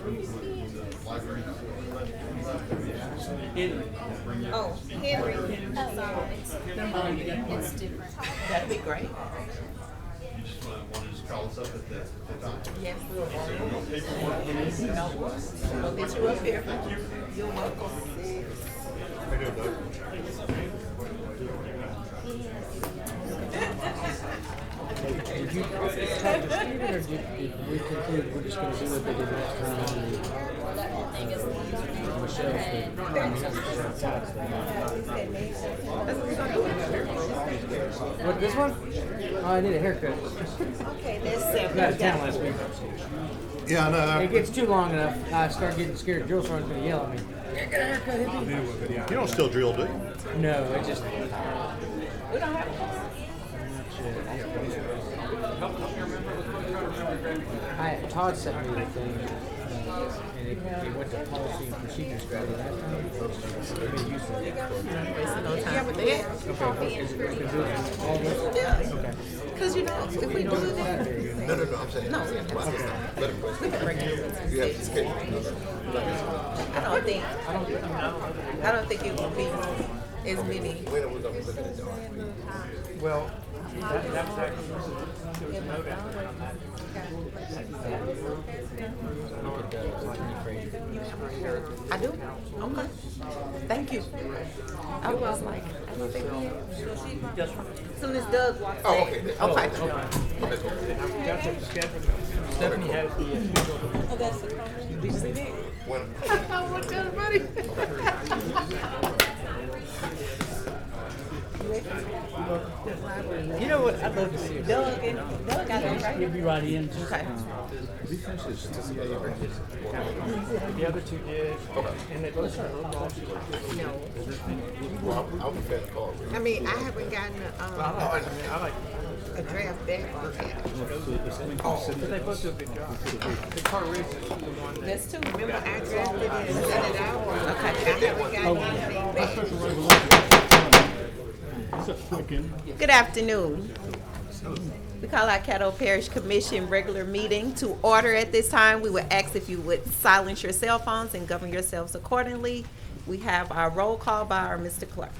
Oh, Henry. It's different. That'd be great. You just want to just call us up at the time? Yes, we'll we'll get you up here. You're welcome. Did you talk to Stephen, or did we conclude we're just going to do what they did last time on Michelle's thing? What, this one? Oh, I need a haircut. Okay, that's I got a tan last week. Yeah, no. It gets too long enough, I start getting scared. Joe starts going to yell at me. Get a haircut, hippie. You don't still drill, do you? No, it just... We don't have a Todd sent me the thing, and it went to policy and procedures strategy last time. Yeah, but they All this? Okay. because you know, if we do this, No, I'm saying. no, we can bring it. You have to schedule. I don't think it will be as many. When are we going to be looking at the Well, that's actually I do? Okay. Thank you. I was like, I don't think we have. As soon as Doug walks in. Oh, okay. Okay. Stephanie has the Oh, that's the comment. Did you see that? When? What's everybody? You know what? I'd love to see it. Doug got it right. He'll be right in. Okay. The other two did. And they both are No. Well, I'll be fast call. I mean, I haven't gotten I like a draft back yet. but they both do a good job. The car race is the one that That's two. Remember, I drafted it and sent it out. Okay. I haven't gotten anything back. Good afternoon. We call our Caddo Parish Commission regular meeting to order at this time. We would ask if you would silence your cell phones and govern yourselves accordingly. We have our roll call by our Mr. Clerk.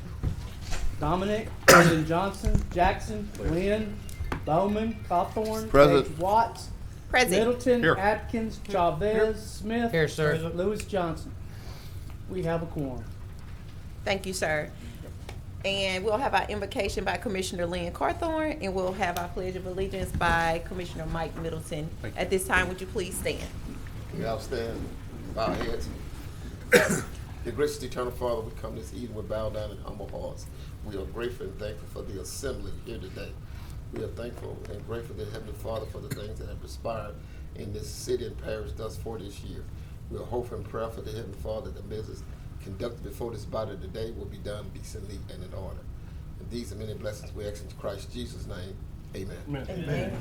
Dominic, President Johnson, Jackson, Lynn, Bowman, Cawthorn, Present. Page Watts, Present. Middleton, Here. Atkins, Chavez, Smith. Here, sir. Lewis Johnson. We have a quorum. Thank you, sir. And we'll have our invocation by Commissioner Lynn Cawthorn, and we'll have our Pledge of Allegiance by Commissioner Mike Middleton. At this time, would you please stand? We all stand, bow our heads. Dear gracious eternal Father, we come this evening with bow down and humble hearts. We are grateful and thankful for the assembly here today. We are thankful and grateful to Heavenly Father for the things that have transpired in this city and parish thus far this year. We are hopeful and prayerful to Heavenly Father that the business conducted before this body today will be done decently and in order. And these are many blessings we ask in Christ Jesus' name. Amen. Amen.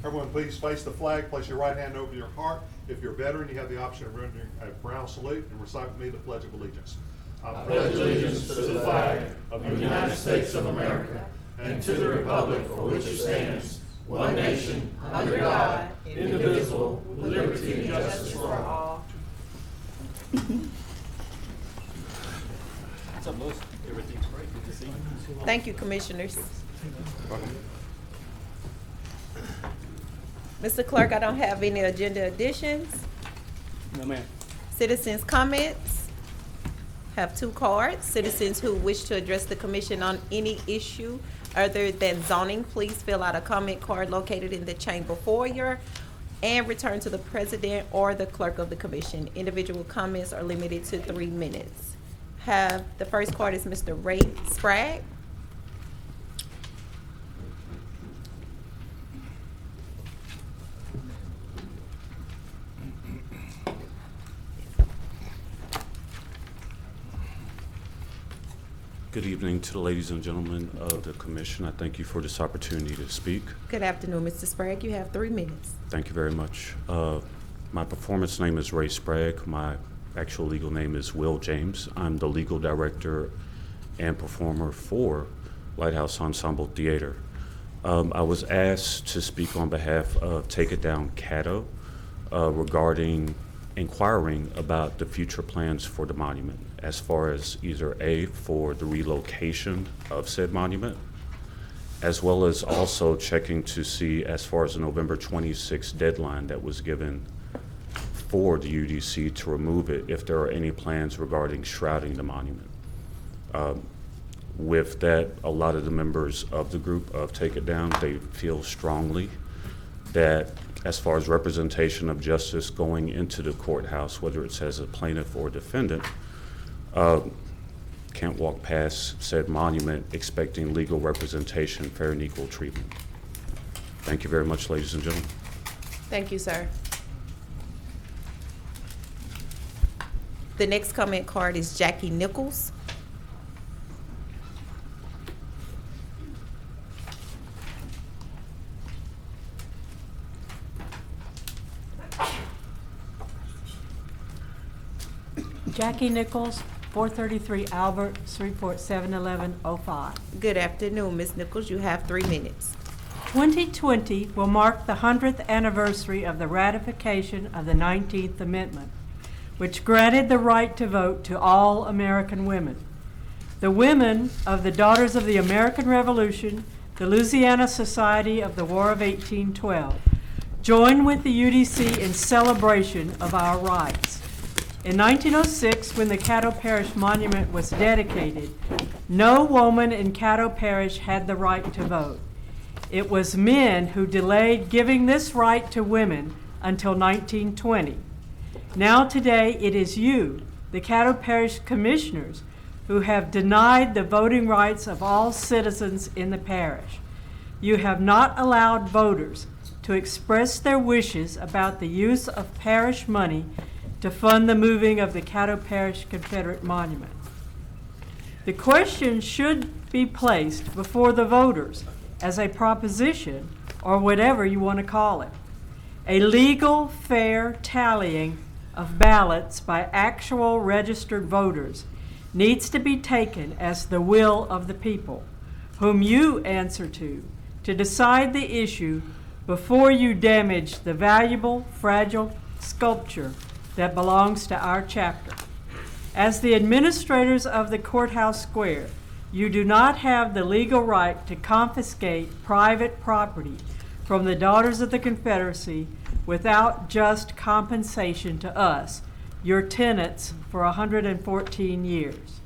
Everyone, please face the flag. Place your right hand over your heart. If you're a veteran, you have the option of rendering a brown salute and recite with me the Pledge of Allegiance. I pledge allegiance to the flag of the United States of America and to the republic for which it stands, one nation, under God, indivisible, with liberty and justice for all. Thank you, Commissioners. Mr. Clerk, I don't have any agenda additions. No, ma'am. Citizens' comments. Have two cards. Citizens who wish to address the commission on any issue other than zoning, please fill out a comment card located in the chamber foyer and return to the president or the clerk of the commission. Individual comments are limited to 3 minutes. The first card is Mr. Ray Sprague. Good evening to the ladies and gentlemen of the commission. I thank you for this opportunity to speak. Good afternoon, Mr. Sprague. You have 3 minutes. Thank you very much. My performance name is Ray Sprague. My actual legal name is Will James. I'm the legal director and performer for Lighthouse Ensemble Theater. I was asked to speak on behalf of Take It Down Caddo. regarding inquiring about the future plans for the monument, as far as either A, for the relocation of said monument, as well as also checking to see, as far as the November 26th deadline that was given for the UDC to remove it, if there are any plans regarding shrouding the monument. With that, a lot of the members of the group of Take It Down, they feel strongly that as far as representation of justice going into the courthouse, whether it's as a plaintiff or defendant, can't walk past said monument expecting legal representation, fair and equal treatment. Thank you very much, ladies and gentlemen. Thank you, sir. The next comment card is Jackie Nichols. Jackie Nichols, 433 Albert, Shreveport, 71105. Good afternoon, Ms. Nichols. You have 3 minutes. 2020 will mark the 100th anniversary of the ratification of the 19th Amendment, which granted the right to vote to all American women. The women of the Daughters of the American Revolution, the Louisiana Society of the War of 1812, joined with the UDC in celebration of our rights. In 1906, when the Caddo Parish Monument was dedicated, no woman in Caddo Parish had the right to vote. It was men who delayed giving this right to women until 1920. Now today, it is you, the Caddo Parish Commissioners, who have denied the voting rights of all citizens in the parish. You have not allowed voters to express their wishes about the use of parish money to fund the moving of the Caddo Parish Confederate Monument. The question should be placed before the voters as a proposition, or whatever you want to call it. A legal, fair tallying of ballots by actual registered voters needs to be taken as the will of the people, whom you answer to decide the issue before you damage the valuable, fragile sculpture that belongs to our chapter. As the administrators of the courthouse square, you do not have the legal right to confiscate private property from the Daughters of the Confederacy without just compensation to us, your tenants for 114 years.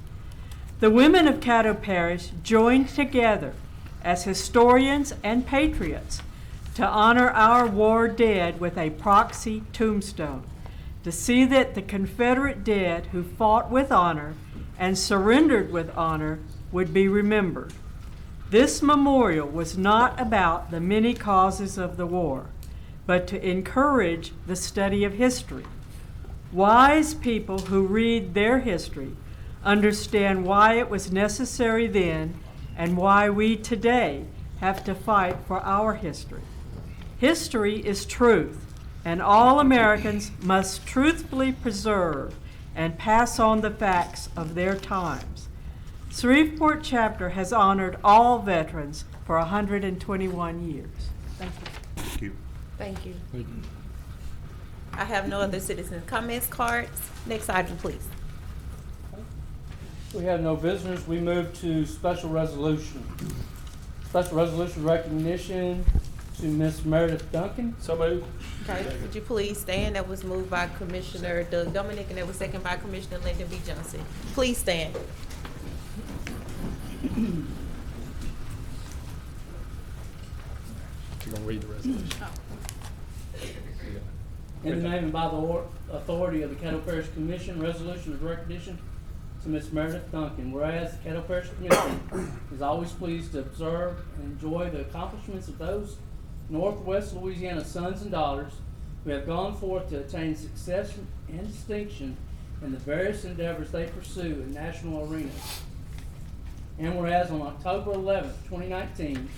The women of Caddo Parish joined together as historians and patriots to honor our war dead with a proxy tombstone, to see that the Confederate dead who fought with honor and surrendered with honor would be remembered. This memorial was not about the many causes of the war, but to encourage the study of history. Wise people who read their history understand why it was necessary then and why we today have to fight for our history. History is truth, and all Americans must truthfully preserve and pass on the facts of their times. Shreveport chapter has honored all veterans for 121 years. Thank you. Thank you. Thank you. I have no other citizen comments cards. Next item, please. We have no visitors. We move to special resolution. Special resolution recognition to Miss Meredith Duncan. So moved. Okay, would you please stand? That was moved by Commissioner Doug Dominic, and that was seconded by Commissioner Lyndon B. Johnson. Please stand. You're gonna read the resolution. In the name and by the authority of the Caddo Parish Commission, resolution of recognition to Miss Meredith Duncan. Whereas the Caddo Parish Commission is always pleased to observe and enjoy the accomplishments of those Northwest Louisiana sons and daughters who have gone forth to attain success and distinction in the various endeavors they pursue in national arenas. And whereas on October 11th, 2019,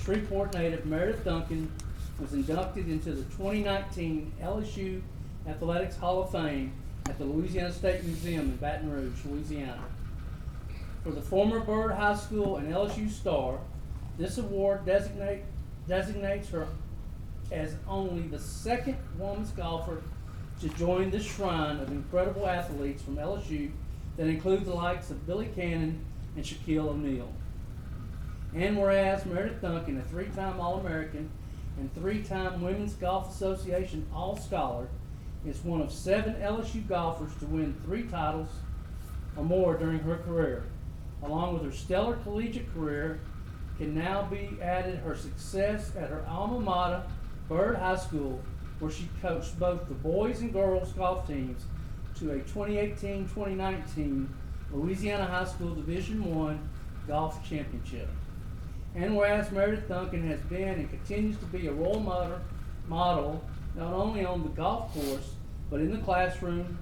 Shreveport native Meredith Duncan was inducted into the 2019 LSU Athletics Hall of Fame at the Louisiana State Museum in Baton Rouge, Louisiana. For the former Byrd High School and LSU star, this award designates her as only the second woman's golfer to join the shrine of incredible athletes from LSU that includes the likes of Billy Cannon and Shaquille O'Neal. And whereas Meredith Duncan, a 3-time All-American and 3-time Women's Golf Association All-Scholar, is one of 7 LSU golfers to win 3 titles or more during her career. Along with her stellar collegiate career, can now be added her success at her alma mater, Byrd High School, where she coached both the boys and girls golf teams to a 2018-2019 Louisiana High School Division I Golf Championship. And whereas Meredith Duncan has been and continues to be a role model not only on the golf course, but in the classroom,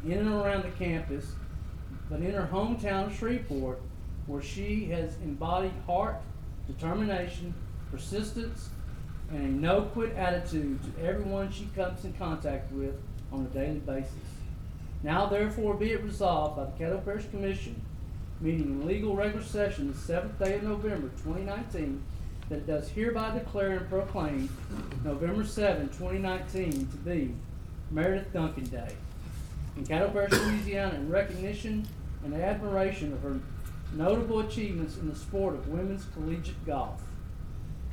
in and around the campus, but in her hometown of Shreveport, where she has embodied heart, determination, persistence, and a no-quit attitude to everyone she comes in contact with on a daily basis. Now therefore be it resolved by the Caddo Parish Commission, meeting in legal regular session the 7th day of November 2019, that it does hereby declare and proclaim November 7, 2019 to be Meredith Duncan Day in Caddo Parish, Louisiana, in recognition and admiration of her notable achievements in the sport of women's collegiate golf.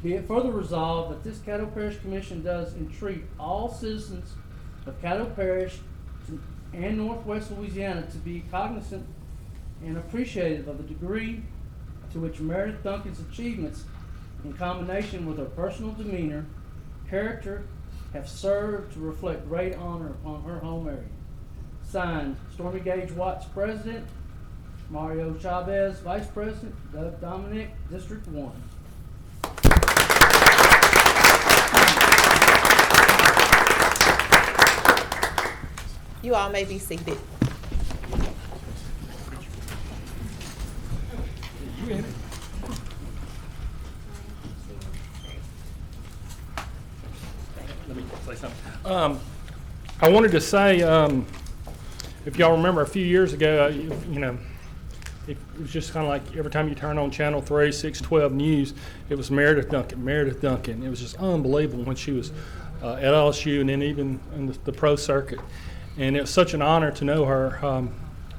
Be it further resolved that this Caddo Parish Commission does entreat all citizens of Caddo Parish and Northwest Louisiana to be cognizant and appreciative of the degree to which Meredith Duncan's achievements, in combination with her personal demeanor, character, have served to reflect great honor upon her home area. Signed, Stormy Gage Watts, President; Mario Chavez, Vice President; Doug Dominic, District 1. You all may be seated. Let me say something. I wanted to say, if y'all remember a few years ago, you know, it was just kind of like every time you turn on Channel 3, 612 News, it was Meredith Duncan, Meredith Duncan. It was just unbelievable when she was at LSU and then even in the pro circuit. And it was such an honor to know her.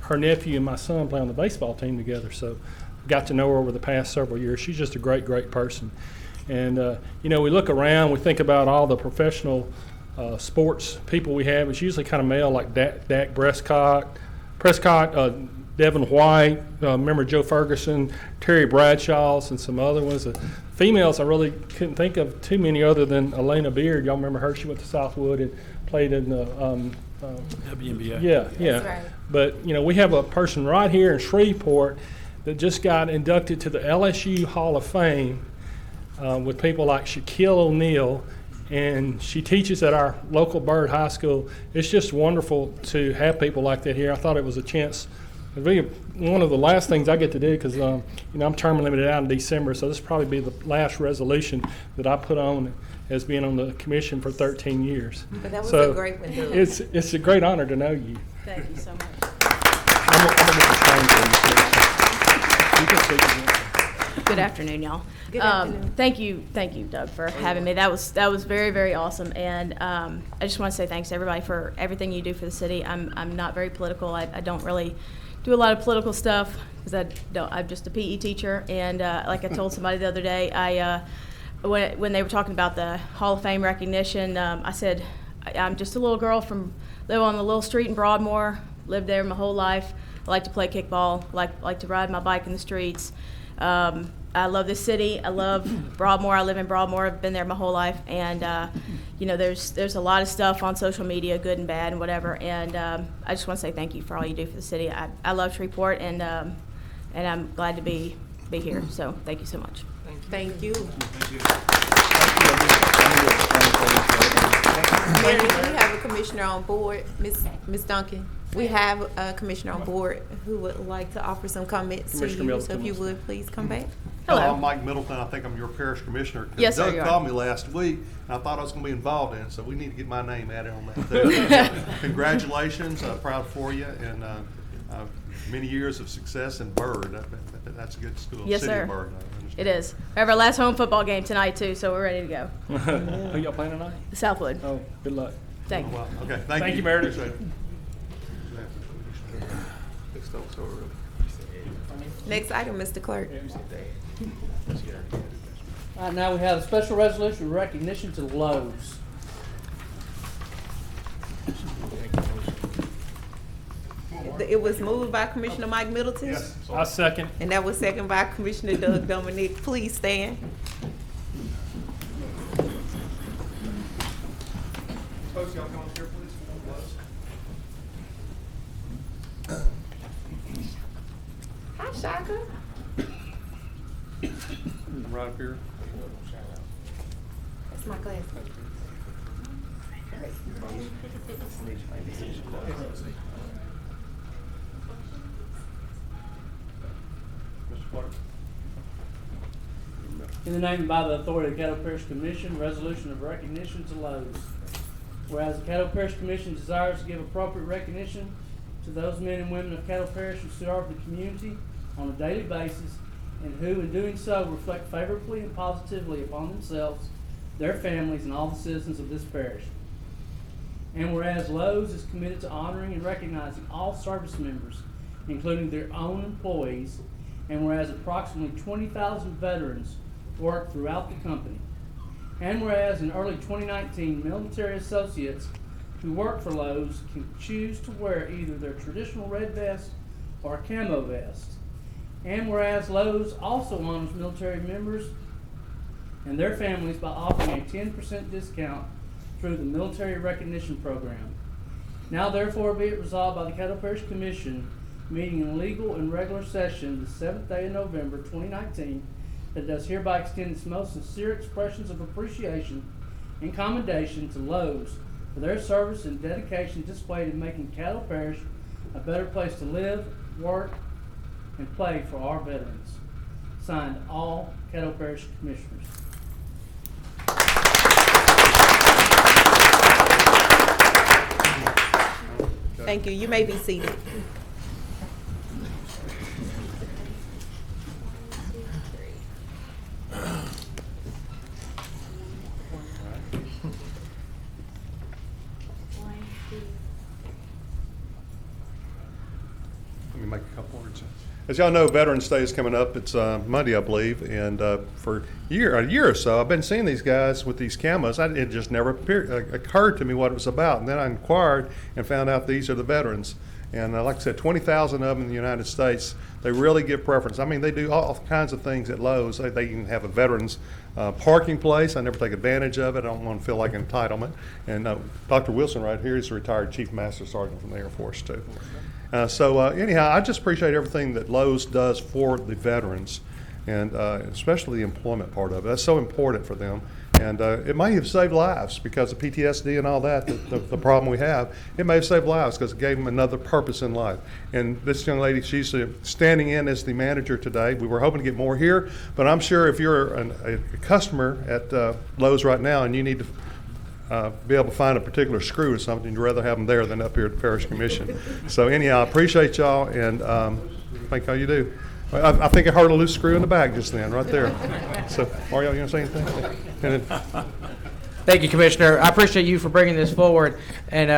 Her nephew and my son play on the baseball team together, so got to know her over the past several years. She's just a great, great person. And, you know, we look around, we think about all the professional sports people we have. It's usually kind of male, like Dak Prescott, Devin White, remember Joe Ferguson, Terry Bradshaws, and some other ones. Females, I really couldn't think of too many other than Elena Beard. Y'all remember her? She went to Southwood and played in the WNBA. Yeah. That's right. But, you know, we have a person right here in Shreveport that just got inducted to the LSU Hall of Fame with people like Shaquille O'Neal, and she teaches at our local Byrd High School. It's just wonderful to have people like that here. I thought it was a chance. It'd be one of the last things I get to do because, you know, I'm term limited out in December, so this will probably be the last resolution that I put on as being on the commission for 13 years. But that was So a great one, Doug. it's a great honor to know you. Thank you so much. I'm gonna get the phone for you. You can speak again. Good afternoon, y'all. Good afternoon. Thank you, Doug, for having me. That was very, very awesome, and I just want to say thanks to everybody for everything you do for the city. I'm not very political. I don't really do a lot of political stuff because I'm just a PE teacher, and like I told somebody the other day, when they were talking about the Hall of Fame recognition, I said I'm just a little girl live on a little street in Broadmoor, lived there my whole life. I like to play kickball, like to ride my bike in the streets. I love this city. I love Broadmoor. I live in Broadmoor. I've been there my whole life, and you know, there's a lot of stuff on social media, good and bad and whatever. And I just want to say thank you for all you do for the city. I love Shreveport, and I'm glad to be here. So thank you so much. Thank you. Mary, we have a commissioner on board, Ms. Duncan. We have a commissioner on board who would like to offer some comments to Commissioner you. Middleton So if you wants would, please come back. Hello. I'm Mike Middleton. I think I'm your parish commissioner. 'Cause Yes, sir, Doug you are. called me last week, and I thought I was going to be involved in it, so we need to get my name added on that too. Congratulations. Proud for you, and many years of success in Byrd. That's a good school. Yes, City sir. of Byrd, I understand. It is. We have our last home football game tonight too, so we're ready to go. Who y'all playing tonight? Southwood. Oh, good luck. Thank you. Wow, okay, thank you. Thank you, Meredith. Appreciate it. Next item, Mr. Clerk. All right, now we have a special resolution of recognition to Lowe's. It was moved by Commissioner Mike Middleton. Yes, I second. And that was seconded by Commissioner Doug Dominic. Please stand. Folks, y'all come up here, please. Hi, Shaka. Right up here. That's my class. Mr. Clark. In the name and by the authority of the Caddo Parish Commission, resolution of recognition to Lowe's. Whereas the Caddo Parish Commission desires to give appropriate recognition to those men and women of Caddo Parish who serve the community on a daily basis and who, in doing so, reflect favorably and positively upon themselves, their families, and all the citizens of this parish. And whereas Lowe's is committed to honoring and recognizing all service members, including their own employees, and whereas approximately 20,000 veterans work throughout the company. And whereas in early 2019, military associates who work for Lowe's can choose to wear either their traditional red vest or a camo vest. And whereas Lowe's also honors military members and their families by offering a 10% discount through the Military Recognition Program. Now therefore be it resolved by the Caddo Parish Commission, meeting in legal and regular session the 7th day of November 2019, that it does hereby extend its most sincere expressions of appreciation and commendation to Lowe's for their service and dedication displayed in making Caddo Parish a better place to live, work, and play for our veterans. Signed, all Caddo Parish Commissioners. Thank you. You may be seated. Let me make a couple words. As y'all know, Veterans Day is coming up. It's Monday, I believe, and for a year or so, I've been seeing these guys with these cameras. It just never occurred to me what it was about, and then I inquired and found out these are the veterans. And like I said, 20,000 of them in the United States. They really give preference. I mean, they do all kinds of things at Lowe's. They even have a veterans parking place. I never take advantage of it. I don't want to feel like entitlement. And Dr. Wilson right here is a retired Chief Master Sergeant from the Air Force too. Anyhow, I just appreciate everything that Lowe's does for the veterans, and especially the employment part of it. That's so important for them. And it may have saved lives because of PTSD and all that, the problem we have. It may have saved lives because it gave them another purpose in life. And this young lady, she's standing in as the manager today. We were hoping to get more here, but I'm sure if you're a customer at Lowe's right now and you need to be able to find a particular screw or something, you'd rather have them there than up here at the Parish Commission. So anyhow, I appreciate y'all, and thank all you do. I think I heard a loose screw in the bag just then, right there. So, Mario, you want to say anything? Thank you, Commissioner. I appreciate you for bringing this forward. And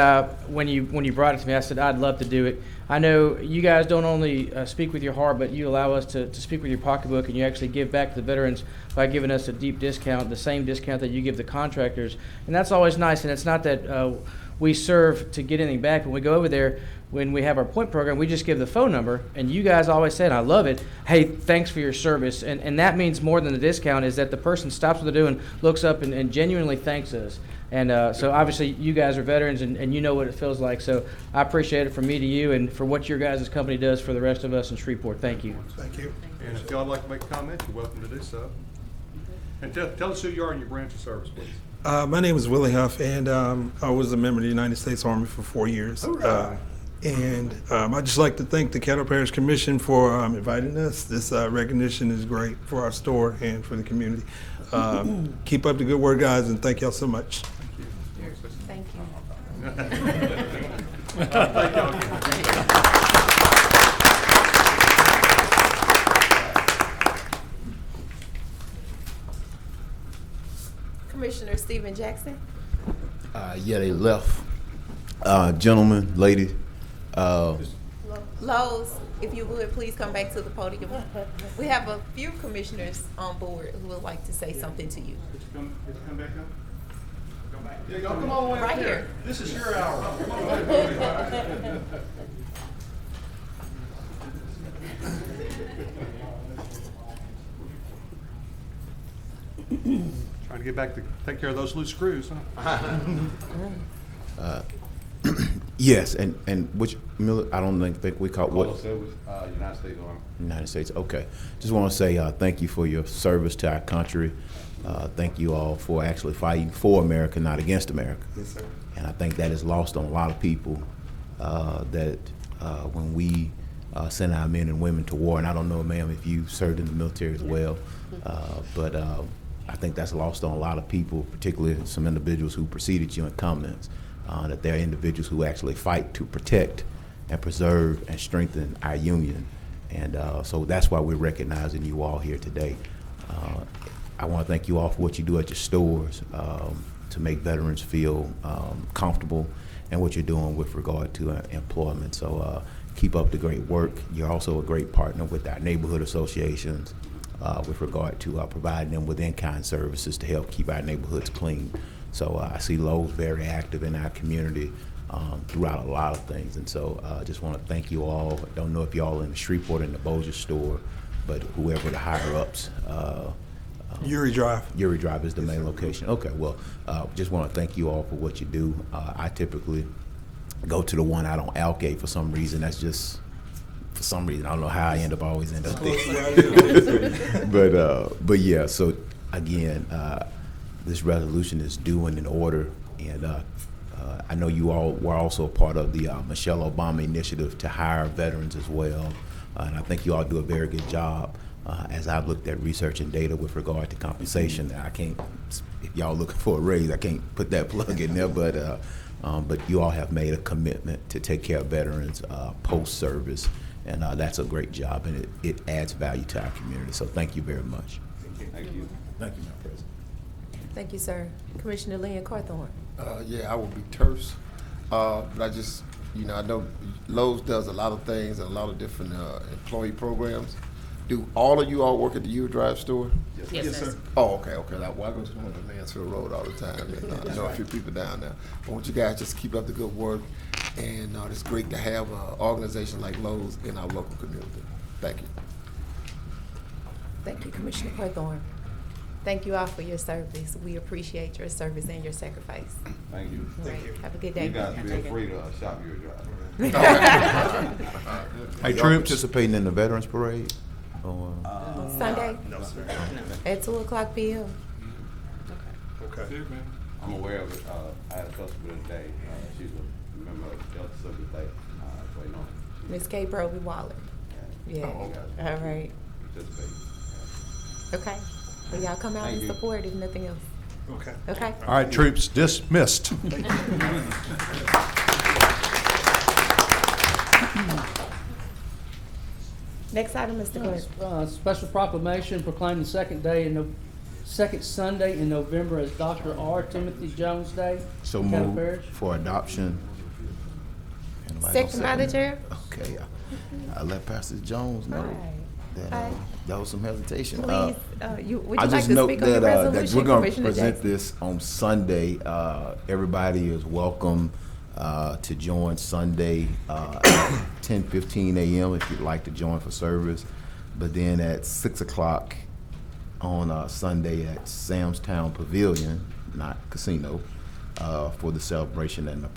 when you brought it to me, I said I'd love to do it. I know you guys don't only speak with your heart, but you allow us to speak with your pocketbook, and you actually give back to the veterans by giving us a deep discount, the same discount that you give the contractors. And that's always nice. And it's not that we serve to get anything back. When we go over there, when we have our point program, we just give the phone number, and you guys always say, and I love it, hey, thanks for your service. And that means more than the discount is that the person stops what they're doing, looks up, and genuinely thanks us. And so obviously you guys are veterans, and you know what it feels like. So I appreciate it from me to you and for what your guys' company does for the rest of us in Shreveport. Thank you. Thank you. And if y'all would like to make a comment, you're welcome to do so. And tell us who you are and your branch of service, please. My name is Willie Huff, and I was a member of the United States Army for 4 years. And I'd just like to thank the Caddo Parish Commission for inviting us. This recognition is great for our store and for the community. Keep up the good work, guys, and thank y'all so much. Thank you. Thank y'all again. Stephen Jackson. Yeah, they left. Gentlemen, lady, Lowe's, if you would, please come back to the podium. We have a few commissioners on board who would like to say something to you. Come back up. Yeah, y'all come all the way Right up here. here. This is your hour. Come on, Trying to get back to take care of those loose screws, huh? yes, and which I don't think we caught what. United States Army. United States. Okay. Just want to say thank you for your service to our country. Thank you all for actually fighting for America, not against America. Yes, sir. And I think that is lost on a lot of people. That when we send our men and women to war, and I don't know, ma'am, if you served in the military as well, but I think that's lost on a lot of people, particularly some individuals who preceded you in comments. That there are individuals who actually fight to protect and preserve and strengthen our union. And so that's why we're recognizing you all here today. I want to thank you all for what you do at your stores to make veterans feel comfortable and what you're doing with regard to employment. So keep up the great work. You're also a great partner with our neighborhood associations with regard to providing them with in-kind services to help keep our neighborhoods clean. So I see Lowe's very active in our community throughout a lot of things. And so I just want to thank you all. I don't know if y'all in the Shreveport and the Bossier store, but whoever the higher-ups. Uri Drive. Uri Drive is the main location. Okay, well, just want to thank you all for what you do. I typically go to the one out on Algate for some reason. That's just, for some reason, I don't know how I always end up there. But yeah, so again, this resolution is due and in order, and I know you all were also a part of the Michelle Obama initiative to hire veterans as well, and I think you all do a very good job. As I've looked at research and data with regard to compensation, I can't, if y'all looking for a raise, I can't put that plug in there, but you all have made a commitment to take care of veterans post-service, and that's a great job, and it adds value to our community. So thank you very much. Thank you. Thank you, Madam President. Thank you, sir. Commissioner Lynn Carthorne. Yeah, I will be terse, but I just, I know Lowe's does a lot of things and a lot of different employee programs. Do all of you all work at the U Drive store? Yes, sir. Oh, okay. Well, I go to one of the Mansfield Road all the time, and I know a few people down there. But want you guys just keep up the good work, and it's great to have an organization like Lowe's in our local community. Thank you. Thank you, Commissioner Carthorne. Thank you all for your service. We appreciate your service and your sacrifice. Thank you. Right. Have a good day. You guys feel free to shop your drive. Hey, Y'all troops participating in the Veterans Parade? Sunday No, sir. at 2:00 p.m. Okay. I'm aware of it. I had a customer today. She's a member of the Delta Civil Day. So, Miss Kay Proby Waller. Yeah. All right. Participate. Okay. Well, y'all come out Thank and you. support if nothing else. Okay. Okay. All right, troops dismissed. Next item, Mr. Clerk. Special proclamation proclaiming second Sunday in November as Dr. R. Timothy Jones Day. So Caddo moved Parish. for adoption. Anybody Second gonna by the second? chair. Okay, I let Pastor Jones know that Aye. there was some hesitation. Please, would you I like just to note speak on your that resolution, we're going to Commissioner present Jackson? this on Sunday. Everybody is welcome to join Sunday at 10:15 a.m. if you'd like to join for service. But then at 6 o'clock on Sunday at Sam's Town Pavilion, not casino, for the celebration and the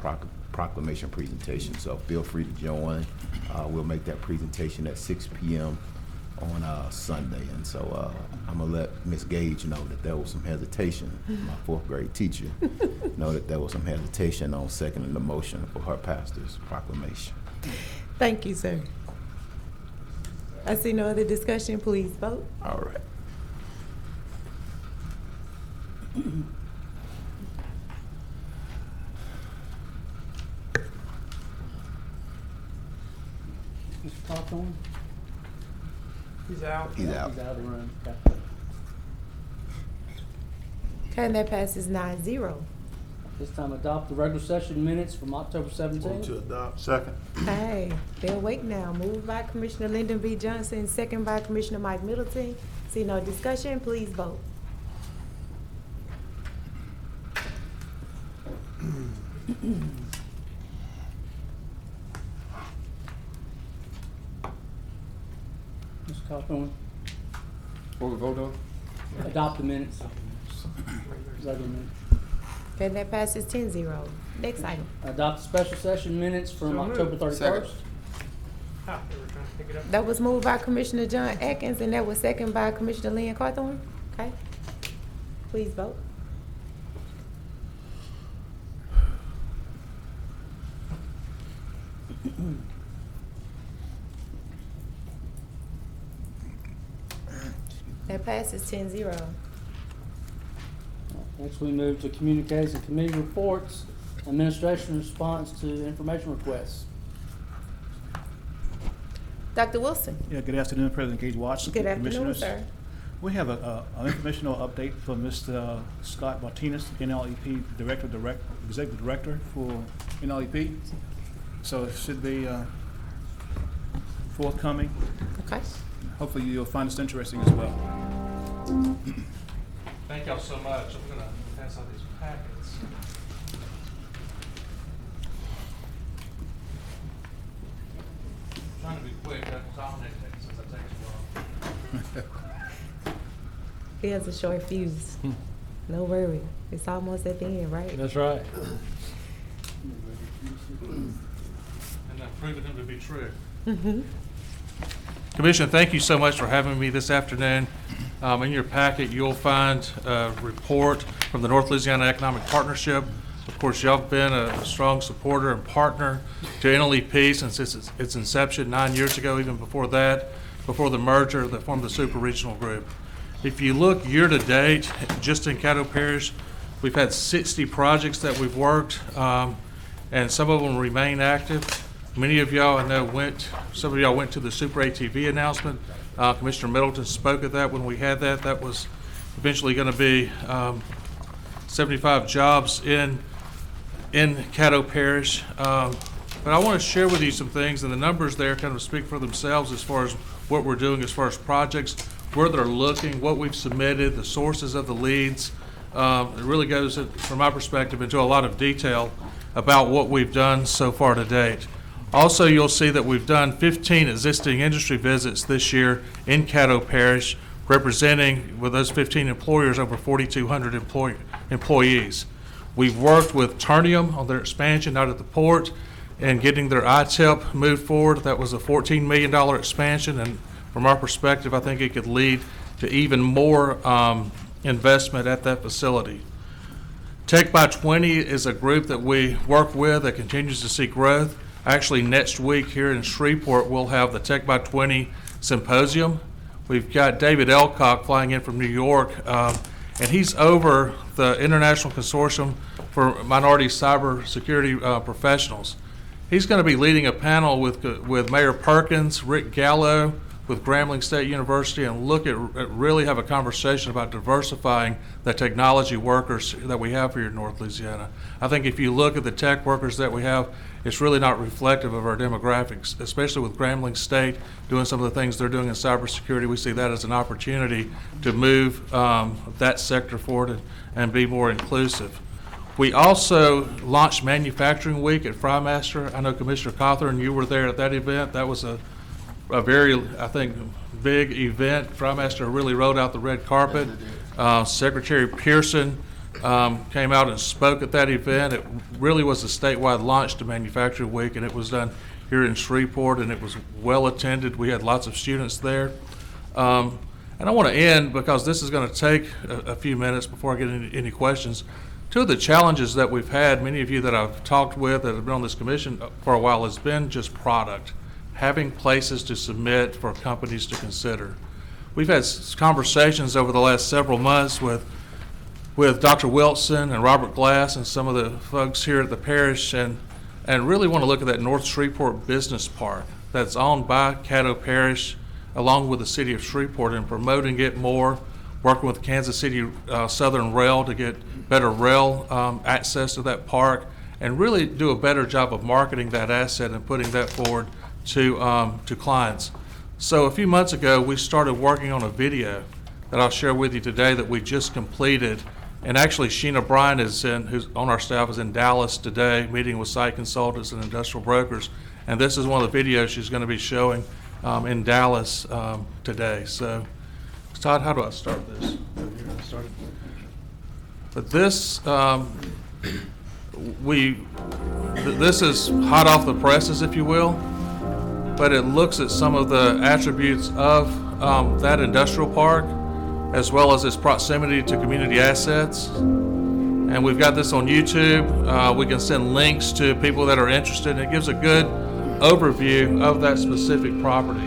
proclamation presentation. So feel free to join. We'll make that presentation at 6 p.m. on Sunday. And so I'm going to let Ms. Gage know that there was some hesitation, my fourth grade teacher, know that there was some hesitation on seconding the motion for her pastor's proclamation. Thank you, sir. I see no other discussion. Please vote. All right. Mr. Cawthorn? He's out. He's out. He's out of the room. Okay. Okay, and that passes 9-0. This time adopt the regular session minutes from October 17th. adopt. Second. Hey, they're awake now. Moved by Commissioner Lyndon B. Johnson, second by Commissioner Mike Middleton. See no discussion, please vote. Mr. Cawthorn, What we vote on? adopt the minutes. Regular minutes. Okay, that passes 10-0. Next item. Adopt the special session minutes from October 31st. Second. That was moved by Commissioner John Atkins, and that was second by Commissioner Lynn Carthorne. Okay, please vote. That passes 10-0. Next, we move to communications and committee reports, administration response to information requests. Dr. Wilson. Yeah, good afternoon, President Gage Watson. Good afternoon, Commissioners. sir. We have an informational update from Mr. Scott Martinez, NLEP Executive Director for NLEP. So it should be forthcoming. Okay. Hopefully you'll find this interesting as well. Thank y'all so much. I'm gonna pass out these packets. Trying to be quick, that's Dominic since I take so long. He has a short fuse. No worry. It's almost at the end, right? That's right. And I've proven him to be true. Mm-hmm. Commissioner, thank you so much for having me this afternoon. In your packet, you'll find a report from the North Louisiana Economic Partnership. Of course, y'all have been a strong supporter and partner to NLEP since its inception 9 years ago, even before that, before the merger that formed the super regional group. If you look year to date, just in Caddo Parish, we've had 60 projects that we've worked, and some of them remain active. Many of y'all I know some of y'all went to the Super ATV announcement. Commissioner Middleton spoke at that when we had that. That was eventually going to be 75 jobs in Caddo Parish. But I want to share with you some things, and the numbers there kind of speak for themselves as far as what we're doing as far as projects, where they're looking, what we've submitted, the sources of the leads. It really goes, from my perspective, into a lot of detail about what we've done so far to date. Also, you'll see that we've done 15 existing industry visits this year in Caddo Parish, representing, with those 15 employers, over 4,200 employees. We've worked with Ternium on their expansion out at the port and getting their ITIP moved forward. That was a $14 million expansion, and from our perspective, I think it could lead to even more investment at that facility. Tech by 20 is a group that we work with that continues to see growth. Actually, next week here in Shreveport, we'll have the Tech by 20 Symposium. We've got David Elcock flying in from New York, and he's over the International Consortium for Minority Cybersecurity Professionals. He's going to be leading a panel with Mayor Perkins, Rick Gallo, with Grambling State University, and look at really have a conversation about diversifying the technology workers that we have here in North Louisiana. I think if you look at the tech workers that we have, it's really not reflective of our demographics, especially with Grambling State doing some of the things they're doing in cybersecurity. We see that as an opportunity to move that sector forward and be more inclusive. We also launched Manufacturing Week at Frymaster. I know Commissioner Cawthorn, you were there at that event. That was a very, I think, big event. Frymaster really rolled out the red carpet. Secretary Pearson came out and spoke at that event. It really was a statewide launch to Manufacturing Week, and it was done here in Shreveport, and it was well attended. We had lots of students there. And I want to end, because this is going to take a few minutes before I get any questions. Two of the challenges that we've had, many of you that I've talked with that have been on this commission for a while, has been just product, having places to submit for companies to consider. We've had conversations over the last several months with Dr. Wilson and Robert Glass and some of the folks here at the parish, and really want to look at that North Shreveport Business Park that's owned by Caddo Parish along with the city of Shreveport, and promoting it more. working with Kansas City Southern Rail to get better rail access to that park, and really do a better job of marketing that asset and putting that forward to clients. So a few months ago, we started working on a video that I'll share with you today that we just completed. And actually, Sheena Bryan who's on our staff, is in Dallas today, meeting with site consultants and industrial brokers. And this is one of the videos she's going to be showing in Dallas today. So, Todd, how do I start this? But this, this is hot off the presses, if you will. But it looks at some of the attributes of that industrial park, as well as its proximity to community assets. And we've got this on YouTube. We can send links to people that are interested. It gives a good overview of that specific property.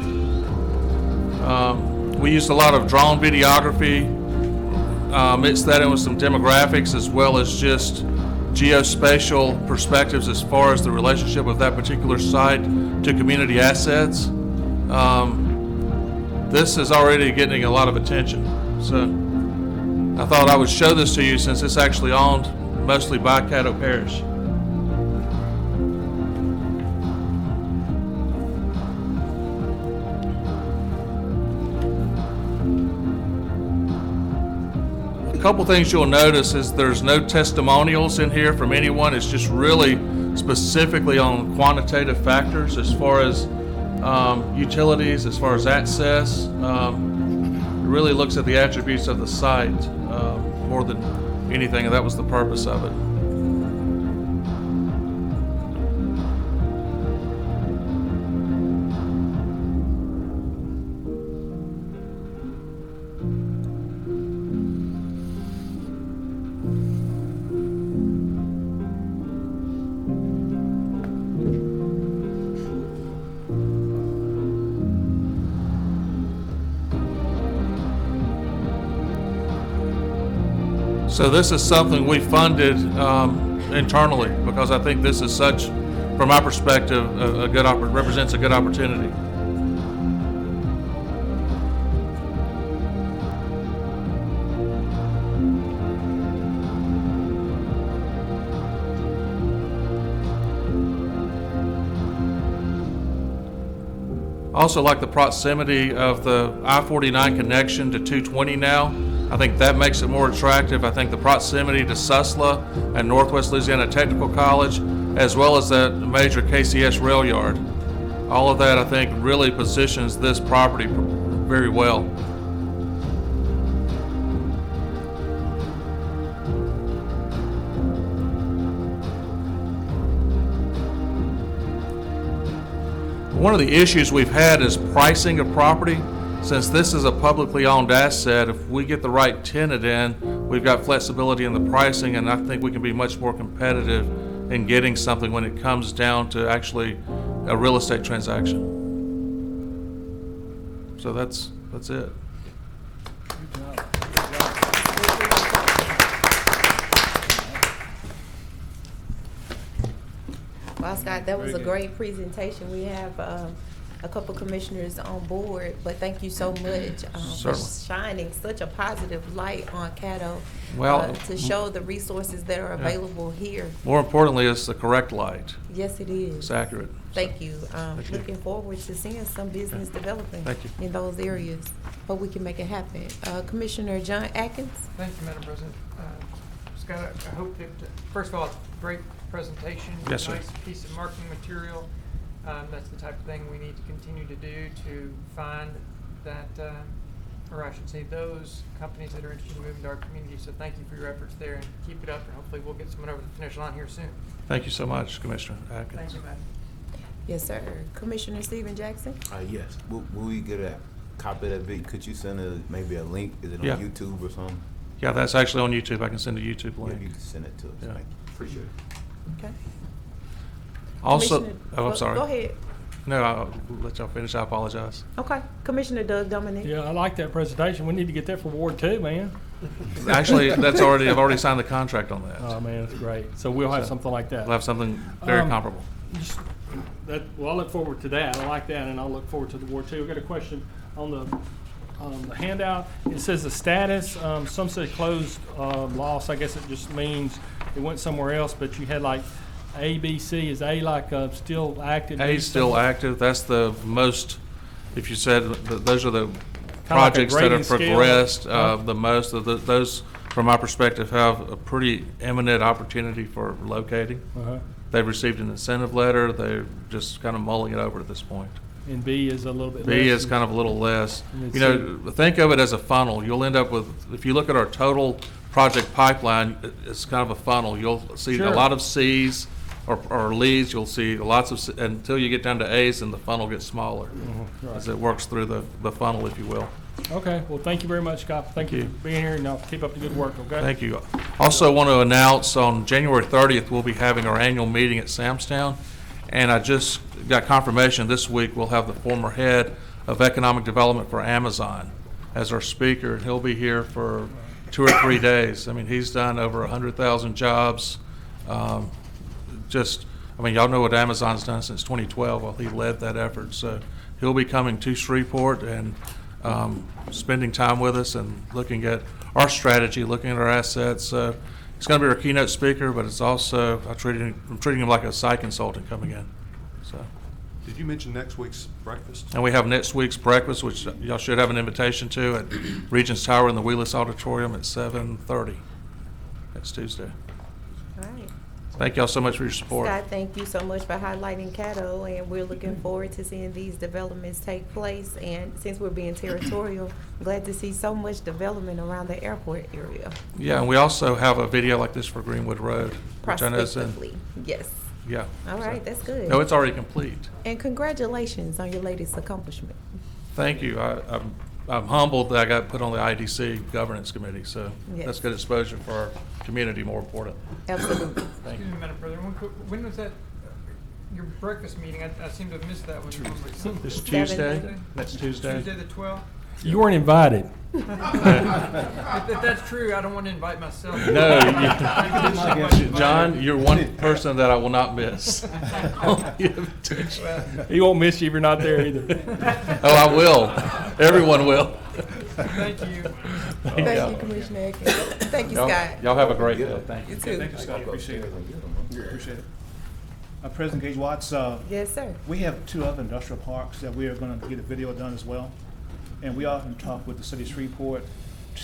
We used a lot of drone videography, mixed that in with some demographics, as well as just geospatial perspectives as far as the relationship of that particular site to community assets. This is already getting a lot of attention. So I thought I would show this to you since it's actually owned mostly by Caddo Parish. A couple things you'll notice is there's no testimonials in here from anyone. It's just really specifically on quantitative factors as far as utilities, as far as access. It really looks at the attributes of the site more than anything, and that was the purpose of it. So this is something we funded internally because I think this is such, from my perspective, represents a good opportunity. Also like the proximity of the I-49 connection to 220 now. I think that makes it more attractive. I think the proximity to Susla and Northwest Louisiana Technical College, as well as that major KCS rail yard. All of that, I think, really positions this property very well. One of the issues we've had is pricing of property. Since this is a publicly owned asset, if we get the right tenant in, we've got flexibility in the pricing, and I think we can be much more competitive in getting something when it comes down to actually a real estate transaction. So that's it. Well, Scott, that was a great presentation. We have a couple commissioners on board, but thank you so much for shining such a positive light on Caddo to show the resources that are available here. More importantly, it's the correct light. Yes, it is. It's accurate. Thank you. Looking forward to seeing some business developing in those areas. Hope we can make it happen. Commissioner John Atkins. Thank you, Madam President. Scott, I hope that, first of all, great presentation. Yes, sir. Nice piece of marketing material. That's the type of thing we need to continue to do to find that, or I should say those companies that are interested in moving to our community. So thank you for your efforts there, and keep it up, and hopefully we'll get someone over the finish line here soon. Thank you so much, Commissioner Atkins. Thank you, Madam. Yes, sir. Commissioner Stephen Jackson. Yes. Will we get a copy of that video? Could you send maybe a link? Is it on YouTube or something? Yeah, that's actually on YouTube. I can send a YouTube link. Yeah, you can send it to us. Yeah. Appreciate it. Okay. Also, I'm sorry. Go ahead. No, I'll let y'all finish. I apologize. Okay. Commissioner Doug Dominic. Yeah, I like that presentation. We need to get that for Ward 2, man. Actually, I've already signed the contract on that. Oh, man, that's great. So we'll have something like that. We'll have something very comparable. Well, I look forward to that. I like that, and I'll look forward to the Ward 2. I've got a question on the the handout, it says the status, some say closed, lost. I guess it just means it went somewhere else, but you had like A, B, C. Is A like still active? A is still active. That's the most, if you said, those are the Kinda like a projects that grading have scale? progressed Huh? the most. Those, from my perspective, have a pretty imminent opportunity for locating. Uh-huh. They've received an incentive letter. They're just kind of mulling it over at this point. And B is a little bit less. B is kind of a little less. And You know, think of it as a funnel. You'll end up with, if you look at our total project pipeline, it's kind of a funnel. You'll see Sure. a lot of Cs or leads. You'll see lots of, until you get down to As, and the funnel gets smaller Right. as it works through the funnel, if you will. Okay, well, thank you very much, Scott. Thank you for being here, and I'll keep up the good work, okay? Thank you. Also want to announce on January 30th, we'll be having our annual meeting at Samstown. And I just got confirmation this week we'll have the former head of economic development for Amazon as our speaker. And he'll be here for 2 or 3 days. I mean, he's done over 100,000 jobs. I mean, y'all know what Amazon's done since 2012. Well, he led that effort. So he'll be coming to Shreveport and spending time with us and looking at our strategy, looking at our assets. So he's going to be our keynote speaker, but it's also, I'm treating him like a site consultant coming in. So, Did you mention next week's breakfast? and we have next week's breakfast, which y'all should have an invitation to at Regents Tower in the Wheeless Auditorium at 7:30. That's Tuesday. All right. Thank y'all so much for your support. Scott, thank you so much for highlighting Caddo, and we're looking forward to seeing these developments take place. And since we're being territorial, I'm glad to see so much development around the airport area. Yeah, and we also have a video like this for Greenwood Road, which I know is in. Prospectively, yes. Yeah. All right, that's good. No, it's already complete. And congratulations on your latest accomplishment. Thank you. I'm humbled that I got put on the IDC governance committee, so Yes. that's good exposure for our community, more important. Absolutely. Thank you. Excuse me, Madam President, when was that, your breakfast meeting? I seem to have missed that one. This Tuesday? That's Tuesday. Tuesday the 12th? You weren't invited. If that's true, I don't want to invite myself. No, Thank you so much. John, you're one person that I will not miss. He won't miss you if you're not there either. Oh, I will. Everyone will. Thank you. Thank you, Commissioner Atkins. Thank you, Y'all- Scott. Y'all have a great day. Thank you. You too. Thank you, Scott, appreciate it. Appreciate it. President Gage Watts, Yes, sir. we have 2 other industrial parks that we are gonna get a video done as well. And we are in talk with the city of Shreveport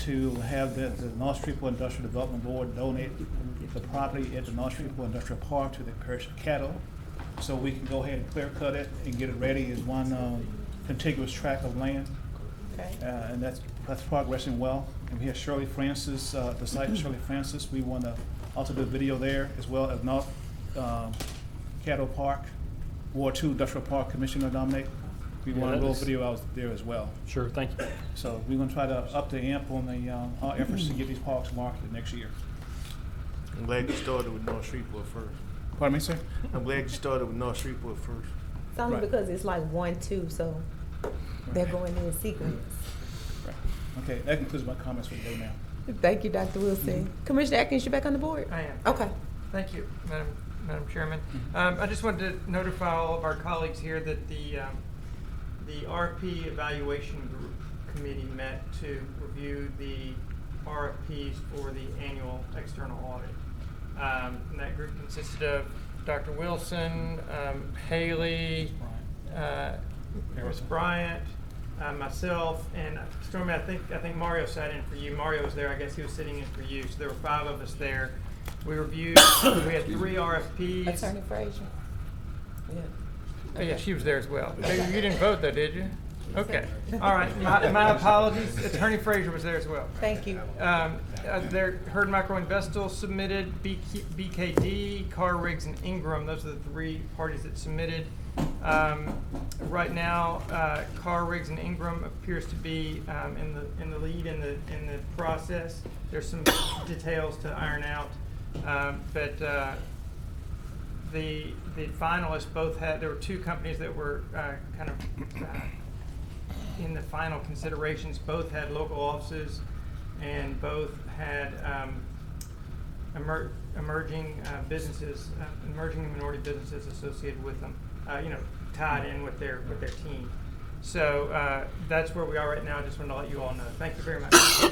to have the North Shreveport Industrial Development Board donate the property at the North Shreveport Industrial Park to the Parish of Caddo. So we can go ahead and clear cut it and get it ready as one contiguous tract of land. Okay. And that's progressing well. And we have Shirley Francis, the site of Shirley Francis. We want to also do a video there, as well as North Caddo Park, Ward 2 Industrial Park Commissioner nominate. We Yeah, want a that little is- video out there as well. Sure, thank you. So we're going to try to up the amp on our efforts to get these parks marketed next year. I'm glad you started with North Shreveport first. Pardon me, sir? I'm glad you started with North Shreveport first. It's only Right. because it's like 1, 2, so they're going in sequence. Okay, that concludes my comments for today, ma'am. Thank you, Dr. Wilson. Commissioner Atkins, you back on the board? I am. Okay. Thank you, Madam Chairman. I just wanted to notify all of our colleagues here that the RFP Evaluation Group Committee met to review the RFPs for the annual external audit. And that group consisted of Dr. Wilson, Haley, Ms. Bryant, myself, and Stormy, I think Mario sat in for you. Mario was there, I guess he was sitting in for you. So there were 5 of us there. We reviewed, we had 3 RFPs. Attorney Frazier? Yeah. Oh, yeah, she was there as well. You didn't vote though, did you? Okay. All right. My apologies. Attorney Frazier was there as well. Thank you. There, Herd Micro Investal submitted, BKD, Carr, Riggs, and Ingram. Those are the 3 parties that submitted. Right now, Carr, Riggs, and Ingram appears to be in the lead in the process. There's some details to iron out, but the finalists both had. There were 2 companies that were kind of in the final considerations. Both had local offices, and both had emerging businesses, emerging minority businesses associated with them. Tied in with their team. So that's where we are right now. I just wanted to let you all know. Thank you very much. I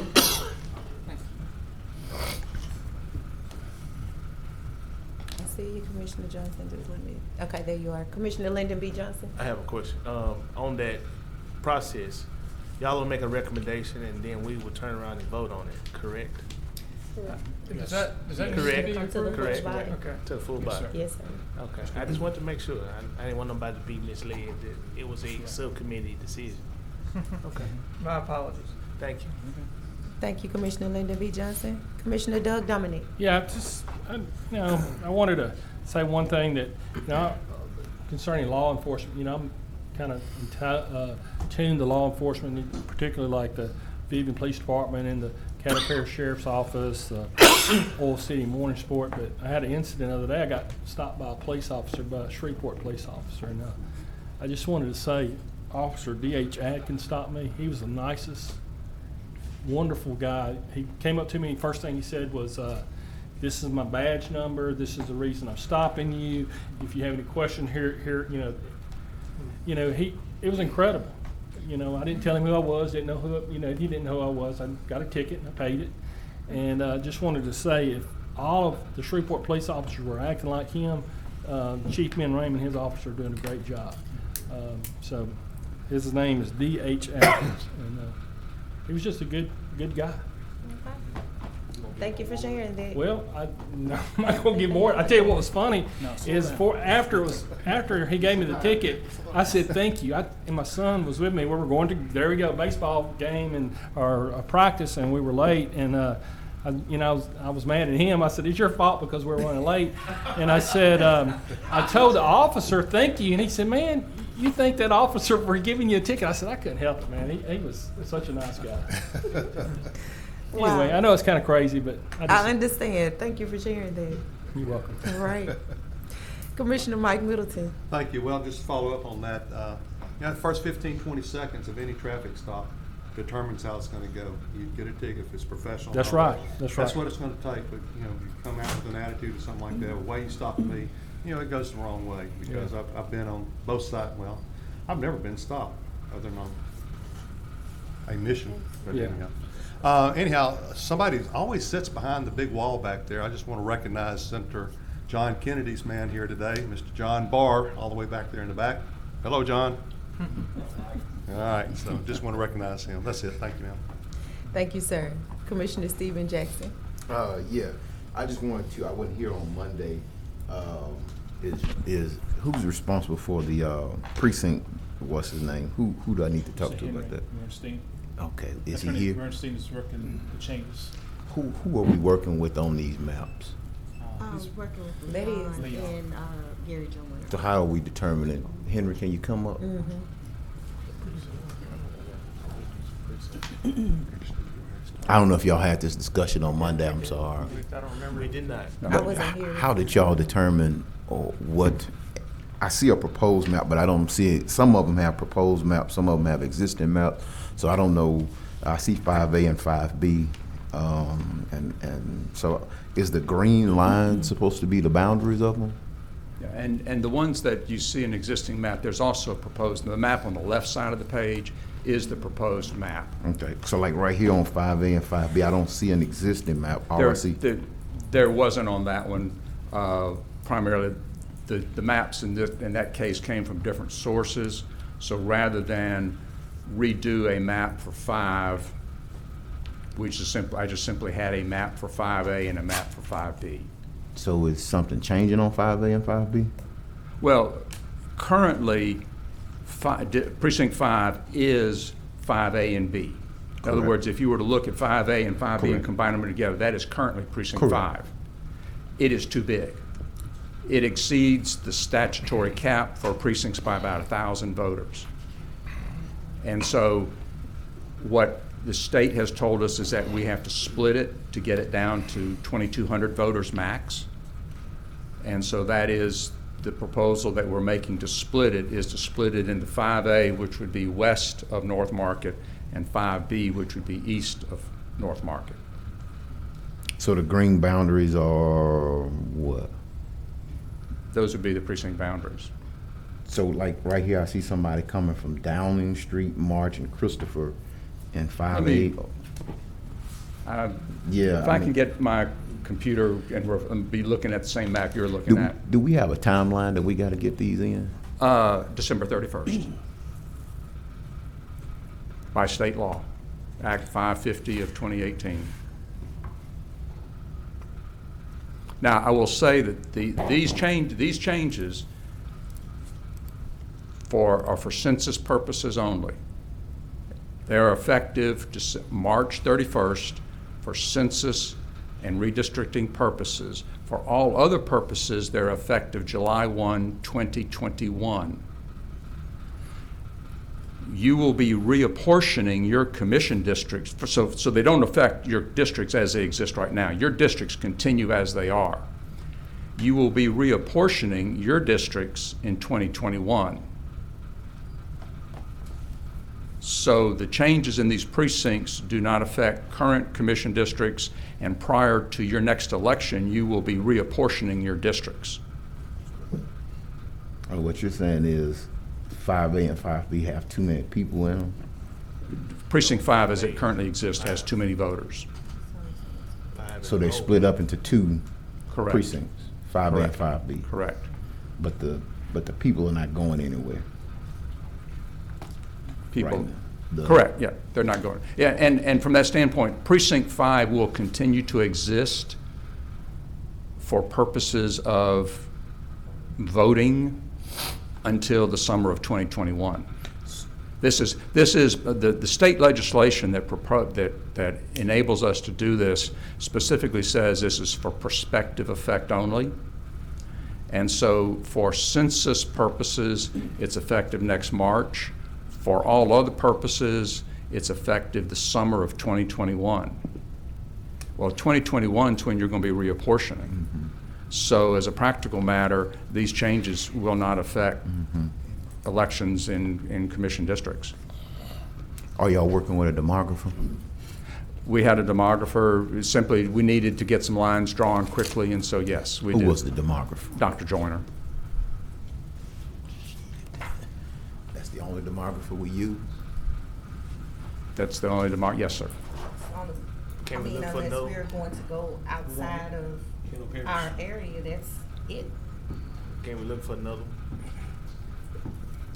see you, Commissioner Johnson. Just let me. Okay, there you are, Commissioner Lyndon B. Johnson. I have a question. On that process, y'all will make a recommendation and then we will turn around and vote on it, correct? Does that correct? need to be approved? Correct. Okay. To the full body? Yes, sir. Okay. I just want to make sure. I didn't want nobody to be misled that it was a subcommittee decision. Okay. My apologies. Thank you. Thank you, Commissioner Lyndon B. Johnson. Commissioner Doug Dominic. Yeah, I wanted to say one thing that, concerning law enforcement, I'm kind of tuned to law enforcement, particularly like the Vivian Police Department and the Caddo Parish Sheriff's Office, Oil City Morning Sport. But I had an incident the other day. I got stopped by a police officer, by a Shreveport police officer, and I just wanted to say, Officer D.H. Adkins stopped me. He was the nicest, wonderful guy. He came up to me, first thing he said was, this is my badge number. This is the reason I'm stopping you. If you have any question here, it was incredible. I didn't tell him who I was, didn't know who, he didn't know who I was. I got a ticket and I paid it. And just wanted to say, if all of the Shreveport police officers were acting like him, Chief Ben Raymond, his officer, are doing a great job. So his name is D.H. Atkins, and he was just a good guy. Thank you for sharing that. Well, I'm not gonna get more. I tell you what was funny is after he gave me the ticket, I said thank you. And my son was with me. We were going to baseball game and or practice, and we were late. And I was mad at him. I said, it's your fault because we're running late. And I said, I told the officer thank you, and he said, man, you thank that officer for giving you a ticket. I said, I couldn't help it, man. He was such a nice guy. Wow. Anyway, I know it's kind of crazy, but I understand. Thank you for sharing that. You're welcome. All right. Commissioner Mike Middleton. Thank you. Well, just to follow up on that, the first 15, 20 seconds of any traffic stop determines how it's going to go. You get a ticket if it's professional. That's right. That's right. That's what it's going to take. But you come out with an attitude or something like that, the way you stop me, it goes the wrong way because I've been on both sides. Well, I've never been stopped other than on a mission. But anyhow, somebody always sits behind the big wall back there. I just want to recognize Senator John Kennedy's man here today, Mr. John Barr, all the way back there in the back. Hello, John. All right, so just want to recognize him. That's it. Thank you, ma'am. Thank you, sir. Commissioner Stephen Jackson. I just wanted to, I wasn't here on Monday, is who's responsible for the precinct, what's his name? Who do I need to talk to about that? Bernstein. Okay, is he Attorney here? Bernstein is working the changes. Who are we working with on these maps? Working with That Leon is- and Gary Joyner. So how are we determining? Henry, can you come up? I don't know if y'all had this discussion on Monday, I'm sorry. I don't remember. We did not. I wasn't here. How did y'all determine what, I see a proposed map, but I don't see it. Some of them have proposed maps, some of them have existing maps. So I don't know, I see 5A and 5B. And so is the green line supposed to be the boundaries of them? Yeah, and the ones that you see in existing map, there's also a proposed, the map on the left side of the page is the proposed map. Okay, so like right here on 5A and 5B, I don't see an existing map. All I see. There wasn't on that one. Primarily, the maps in that case came from different sources. So rather than redo a map for 5, I just simply had a map for 5A and a map for 5B. So is something changing on 5A and 5B? Well, currently, Precinct 5 is 5A and B. In other words, if you were to look at 5A and 5B and combine them together, that is currently Precinct 5. It is too big. It exceeds the statutory cap for precincts by about 1,000 voters. And so what the state has told us is that we have to split it to get it down to 2,200 voters max. And so that is the proposal that we're making to split it, is to split it into 5A, which would be west of North Market, and 5B, which would be east of North Market. So the green boundaries are what? Those would be the precinct boundaries. So like right here, I see somebody coming from Downing Street, March and Christopher and 5A. Yeah. If I can get my computer and be looking at the same map you're looking at. Do we have a timeline that we got to get these in? December 31st. By state law, Act 550 of 2018. Now, I will say that these changes are for census purposes only. They are effective March 31st for census and redistricting purposes. For all other purposes, they're effective July 1, 2021. You will be reapportioning your commission districts, so they don't affect your districts as they exist right now. Your districts continue as they are. You will be reapportioning your districts in 2021. So the changes in these precincts do not affect current commission districts, and prior to your next election, you will be reapportioning your districts. What you're saying is 5A and 5B have too many people in them? Precinct 5, as it currently exists, has too many voters. So they split up into two Correct. precincts, 5A Correct. and 5B? Correct. But the people are not going anywhere? People. Right now. Correct, yeah, they're not going. Yeah, and from that standpoint, Precinct 5 will continue to exist for purposes of voting until the summer of 2021. This is the state legislation that enables us to do this specifically says this is for prospective effect only. And so for census purposes, it's effective next March. For all other purposes, it's effective the summer of 2021. Well, 2021 is when you're going to be reapportioning. Mm-hmm. So as a practical matter, these changes will not affect elections in commission districts. Are y'all working with a demographer? We had a demographer. Simply, we needed to get some lines drawn quickly, and so yes, we did. Who was the demographer? Dr. Joyner. That's the only demographer we use? That's the only demographer, yes, sir. I mean, unless we're going to go outside of our area, that's it. Can we look for another?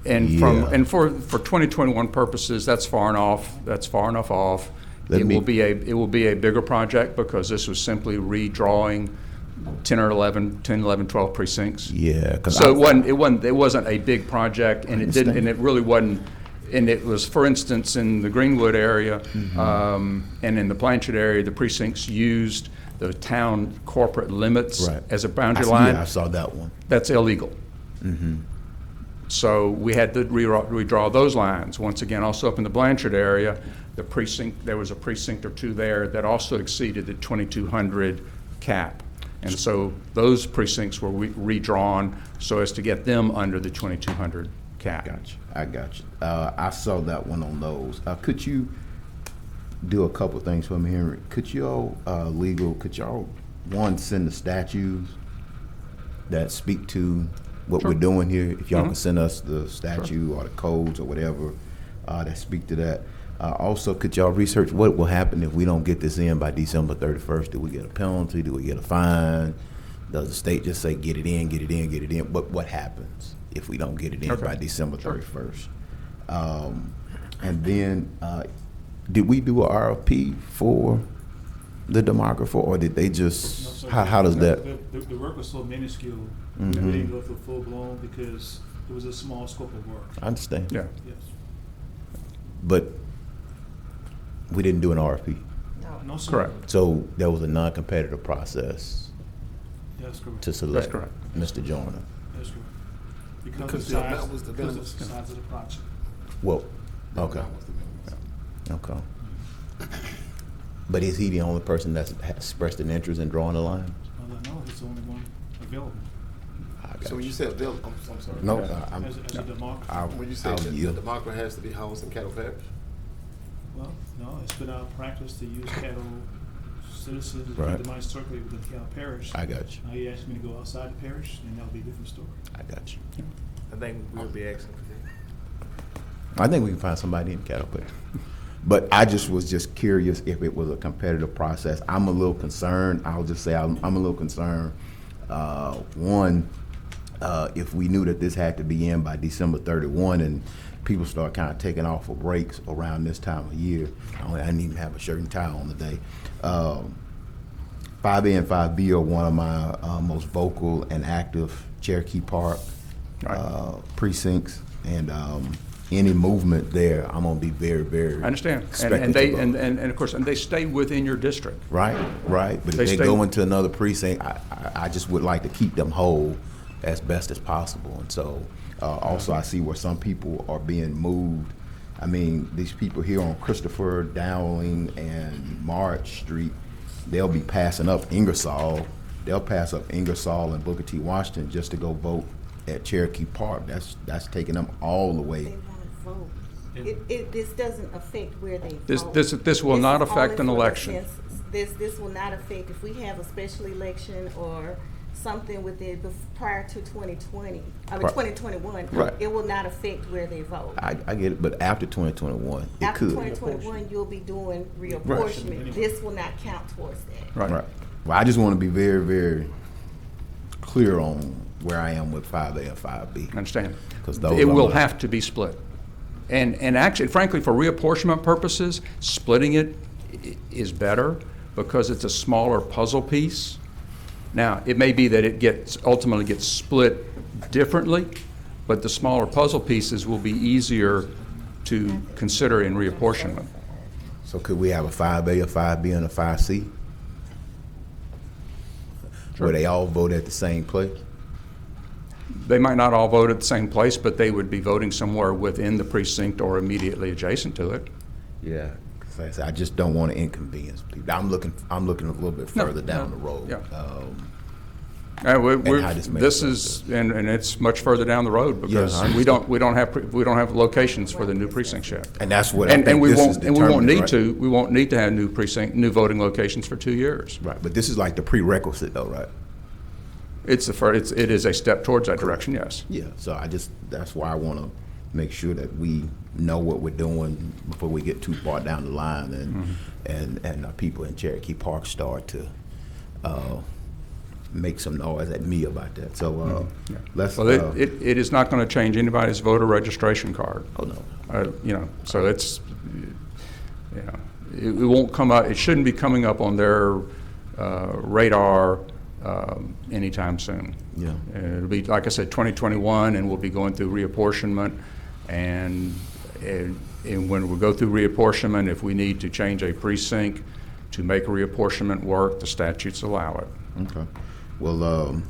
And for 2021 purposes, that's far enough off. It will be a bigger project because this was simply redrawing 10, 11, 12 precincts. Yeah. So it wasn't a big project, and it really wasn't. And it was, for instance, in the Greenwood area and in the Blanchard area, the precincts used the town corporate limits as a boundary line. Yeah, I saw that one. That's illegal. So we had to redraw those lines. Once again, also up in the Blanchard area, there was a precinct or two there that also exceeded the 2,200 cap. And so those precincts were redrawn so as to get them under the 2,200 cap. Gotcha. I got you. I saw that one on those. Could you do a couple things for me, Henry? Could y'all, one, send the statutes that speak to what we're doing here? If y'all can send us the statute or the codes or whatever that speak to that. Also, could y'all research what will happen if we don't get this in by December 31st? Do we get a penalty? Do we get a fine? Does the state just say, get it in, get it in, get it in? What happens if we don't get it in by December 31st? And then, did we do a RFP for the demographer, or did they just, No, how does that? The work was so minuscule that we didn't go through full blown because it was a small scope of work. I understand. Yeah. Yes. But we didn't do an RFP. No, sir. Correct. So there was a non-competitive process That's correct. to select correct. Mr. Joyner. That's correct. Because Because of the the amount size, was the because of minimum. the size of the project. Well, okay, That was the minimum. okay. But is he the only person that's expressed an interest in drawing the line? Well, I know he's the only one available. So when you said Bill, I'm sorry. No, As a demographer. When you say that the democrat has to be housed in Caddo Parish? Well, no, it's been our practice to use Caddo citizens Right. that might circulate within Caddo Parish. I got you. Now you asked me to go outside the parish, and that'll be a different story. I got you. I think we'll be asking for that. I think we can find somebody in Caddo Parish. But I was just curious if it was a competitive process. I'm a little concerned. I'll just say I'm a little concerned. One, if we knew that this had to be in by December 31 and people start kind of taking off for breaks around this time of year, I didn't even have a shirt and tie on today. 5A and 5B are one of my most vocal and active Cherokee Park precincts, and any movement there, I'm gonna be very, very. I understand, and speculative they of. and of course, and they stay within your district. Right. But They if they stay- go into another precinct, I just would like to keep them whole as best as possible. And so, also I see where some people are being moved. I mean, these people here on Christopher, Dowling, and March Street, they'll be passing up Ingersoll. They'll pass up Ingersoll and Booker T. Washington just to go vote at Cherokee Park. That's taking them all the way. Vote. This doesn't affect where they This vote. this will not is affect only an for the election. census. This will not affect if we have a special election or something with it prior to 2020. I mean Right. 2021. Right. It will not affect where they vote. I get it, but after 2021, it After could. 2021, you'll be doing reapportionment. This will not count towards that. Right. Well, I just want to be very, very clear on where I am with 5A and 5B. I understand. Because It will have to be split. And actually, frankly, for reapportionment purposes, splitting it is better because it's a smaller puzzle piece. Now, it may be that it ultimately gets split differently, but the smaller puzzle pieces will be easier to consider in reapportionment. So could we have a 5A, a 5B, and a 5C? Sure. Where they all vote at the same place? They might not all vote at the same place, but they would be voting somewhere within the precinct or immediately adjacent to it. Yeah, 'cause like I said, I just don't want to inconvenience people. I'm looking a little bit further down the road. Yeah. And how this makes This sense. is, and it's much further down the road because I we don't have locations for the new precincts yet. And that's what I think and we this won't is and we won't determining, need right? to we won't need to have new voting locations for 2 years. Right, but this is like the prerequisite though, right? It is a step towards that direction. Yes. Yeah, so that's why I want to make sure that we know what we're doing before we get too far down the line and people in Cherokee Park start to make some noise at me about that. So let's. Well, it is not going to change anybody's voter registration card. Oh no. So it's, it won't come up. It shouldn't be coming up on their radar anytime soon. Yeah. It'll be, like I said, 2021, and we'll be going through reapportionment, and when we go through reapportionment, if we need to change a precinct to make a reapportionment work, the statutes allow it. Okay. Well,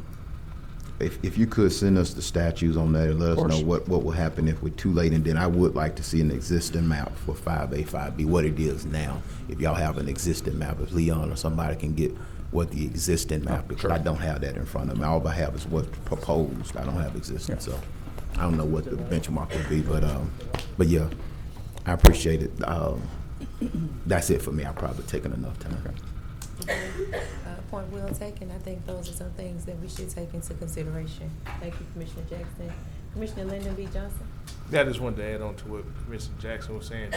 if you could send us the statutes on that and let us know what will happen if we're too late, and then I would like to see an existing map for 5A, 5B, what it is now. If y'all have an existing map, if Leon or somebody can get what the existing map, because I don't have that in front of me. All I have is what's proposed. I don't have existing, so I don't know what the benchmark would be, but yeah, I appreciate it. That's it for me. I've probably taken enough time. Point well taken. I think those are some things that we should take into consideration. Thank you, Commissioner Jackson. Commissioner Lyndon B. Johnson. I just wanted to add on to what Commissioner Jackson was saying.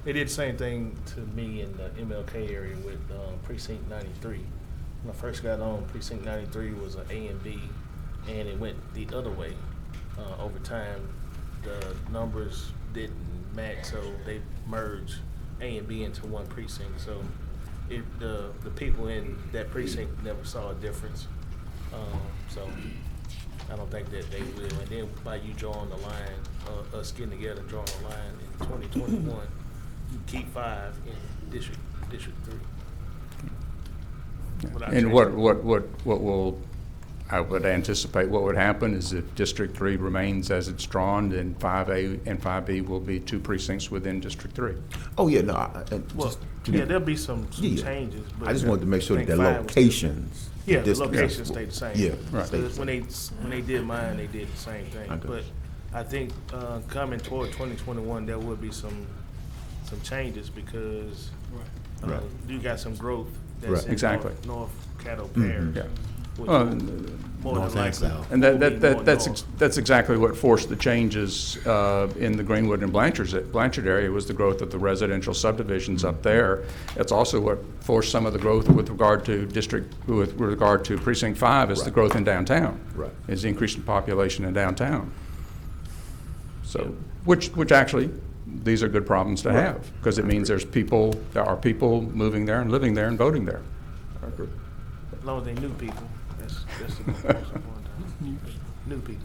They did the same thing to me in the MLK area with Precinct 93. When I first got on, Precinct 93 was an A and B, and it went the other way. Over time, the numbers didn't match, so they merged A and B into one precinct. So the people in that precinct never saw a difference. So I don't think that they will. And then by you drawing the line, us getting together and drawing the line in 2021, you keep 5 in District 3. And what will, I would anticipate what would happen is if District 3 remains as it's drawn, then 5A and 5B will be 2 precincts within District 3. Oh, yeah, no. There'll be some changes. But I just wanted to make sure that the locations. the locations stay the same. Yeah, right. So when they did mine, they did the same thing. But I think coming toward 2021, there will be some changes because you got some growth that's in exactly. North Caddo Parish. Yeah. which Well, will more north than and likely south. And will be more that's north. exactly what forced the changes in the Greenwood and Blanchard area, was the growth of the residential subdivisions up there. It's also what forced some of the growth with regard to Precinct 5 is the Right. growth in downtown. Right. Is the increase in population in downtown. So, which actually, these are good problems to Right. have, because it means there are people moving there and living there and voting there. As long as they new people, that's the most important thing. New people,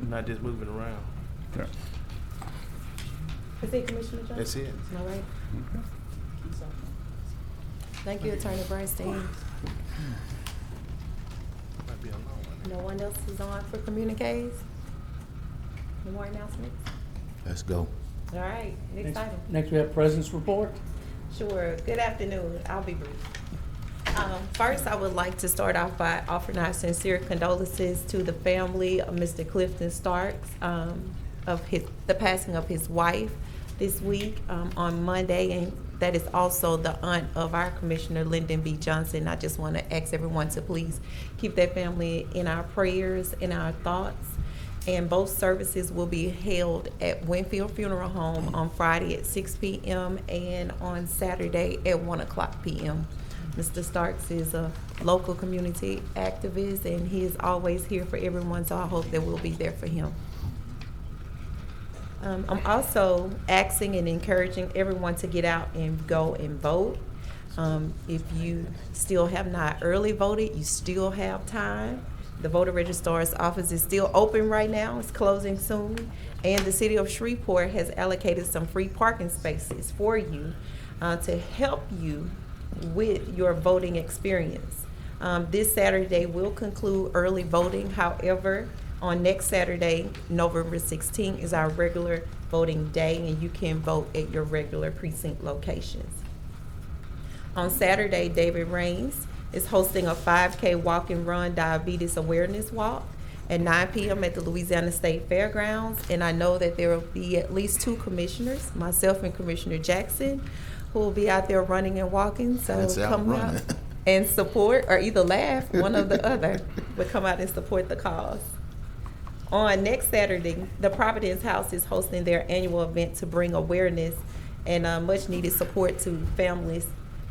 not just moving around. Yeah. Is it Commissioner Johnson? That's it. All right. Thank you, Attorney Bernstein. Might be a long one. No one else is on for communiques? No more announcements? Let's go. All right, next item. Next, we have President's Report. Sure. Good afternoon. I'll be brief. First, I would like to start off by offering our sincere condolences to the family of Mr. Clifton Starks, of the passing of his wife this week on Monday, and that is also the aunt of our Commissioner Lyndon B. Johnson. I just want to ask everyone to please keep that family in our prayers, in our thoughts. And both services will be held at Winfield Funeral Home on Friday at 6 p.m. and on Saturday at 1 o'clock p.m. Mr. Starks is a local community activist, and he is always here for everyone, so I hope that we'll be there for him. I'm also asking and encouraging everyone to get out and go and vote. If you still have not early voted, you still have time. The voter registrar's office is still open right now. It's closing soon. And the city of Shreveport has allocated some free parking spaces for you to help you with your voting experience. This Saturday will conclude early voting. However, on next Saturday, November 16th, is our regular voting day, and you can vote at your regular precinct locations. On Saturday, David Raines is hosting a 5K walk and run diabetes awareness walk at 9 p.m. at the Louisiana State Fairgrounds. And I know that there will be at least 2 commissioners, myself and Commissioner Jackson, who will be out there running and walking. So come out and support, or either laugh, one or the other, but come out and support the cause. On next Saturday, the Providence House is hosting their annual event to bring awareness and much needed support to families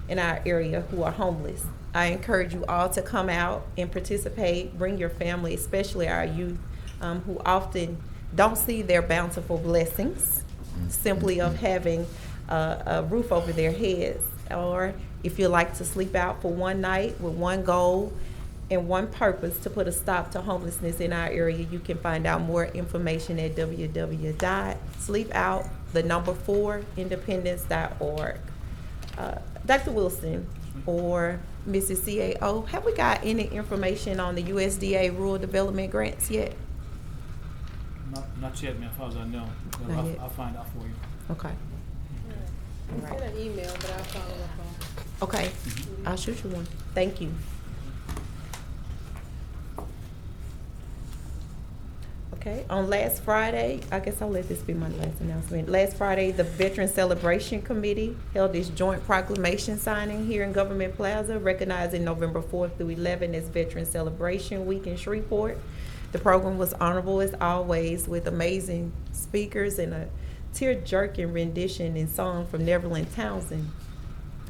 in our area who are homeless. I encourage you all to come out and participate. Bring your family, especially our youth, who often don't see their bountiful blessings simply of having a roof over their heads. Or if you like to sleep out for one night with one goal and one purpose, to put a stop to homelessness in our area, you can find out more information at www.sleepout4independence.org. Dr. Wilson or Mrs. CAO, have we got any information on the USDA rural development grants yet? Not yet, ma'am, as far as I know. But Not yet. I'll find out for you. Okay. I sent an email, but I'll follow up on it. Okay, I'll shoot you one. Thank you. Okay, on last Friday, I guess I'll let this be my last announcement. Last Friday, the Veteran Celebration Committee held its joint proclamation signing here in Government Plaza, recognizing November 4th through 11th as Veteran Celebration Week in Shreveport. The program was honorable as always, with amazing speakers and a tear-jerking rendition and song from Neverland Townsend,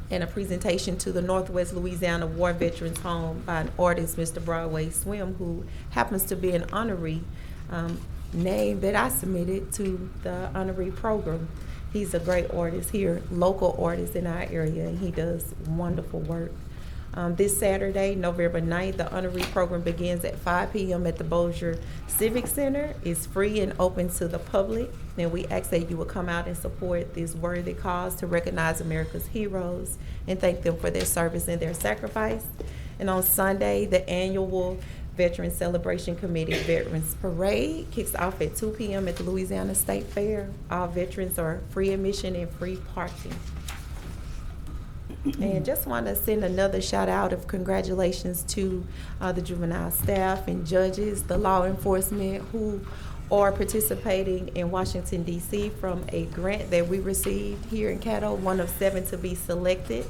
and a presentation to the Northwest Louisiana War Veterans Home by an artist, Mr. Broadway Swim, who happens to be an honoree name that I submitted to the honoree program. He's a great artist here, local artist in our area, and he does wonderful work. This Saturday, November 9th, the honoree program begins at 5 p.m. at the Bossier Civic Center. It's free and open to the public, and we ask that you will come out and support this worthy cause to recognize America's heroes and thank them for their service and their sacrifice. And on Sunday, the annual Veteran Celebration Committee Veterans Parade kicks off at 2 p.m. at the Louisiana State Fair. All veterans are free admission and free parking. And just want to send another shout out of congratulations to the juvenile staff and judges, the law enforcement who are participating in Washington, D.C. from a grant that we received here in Caddo, one of 7 to be selected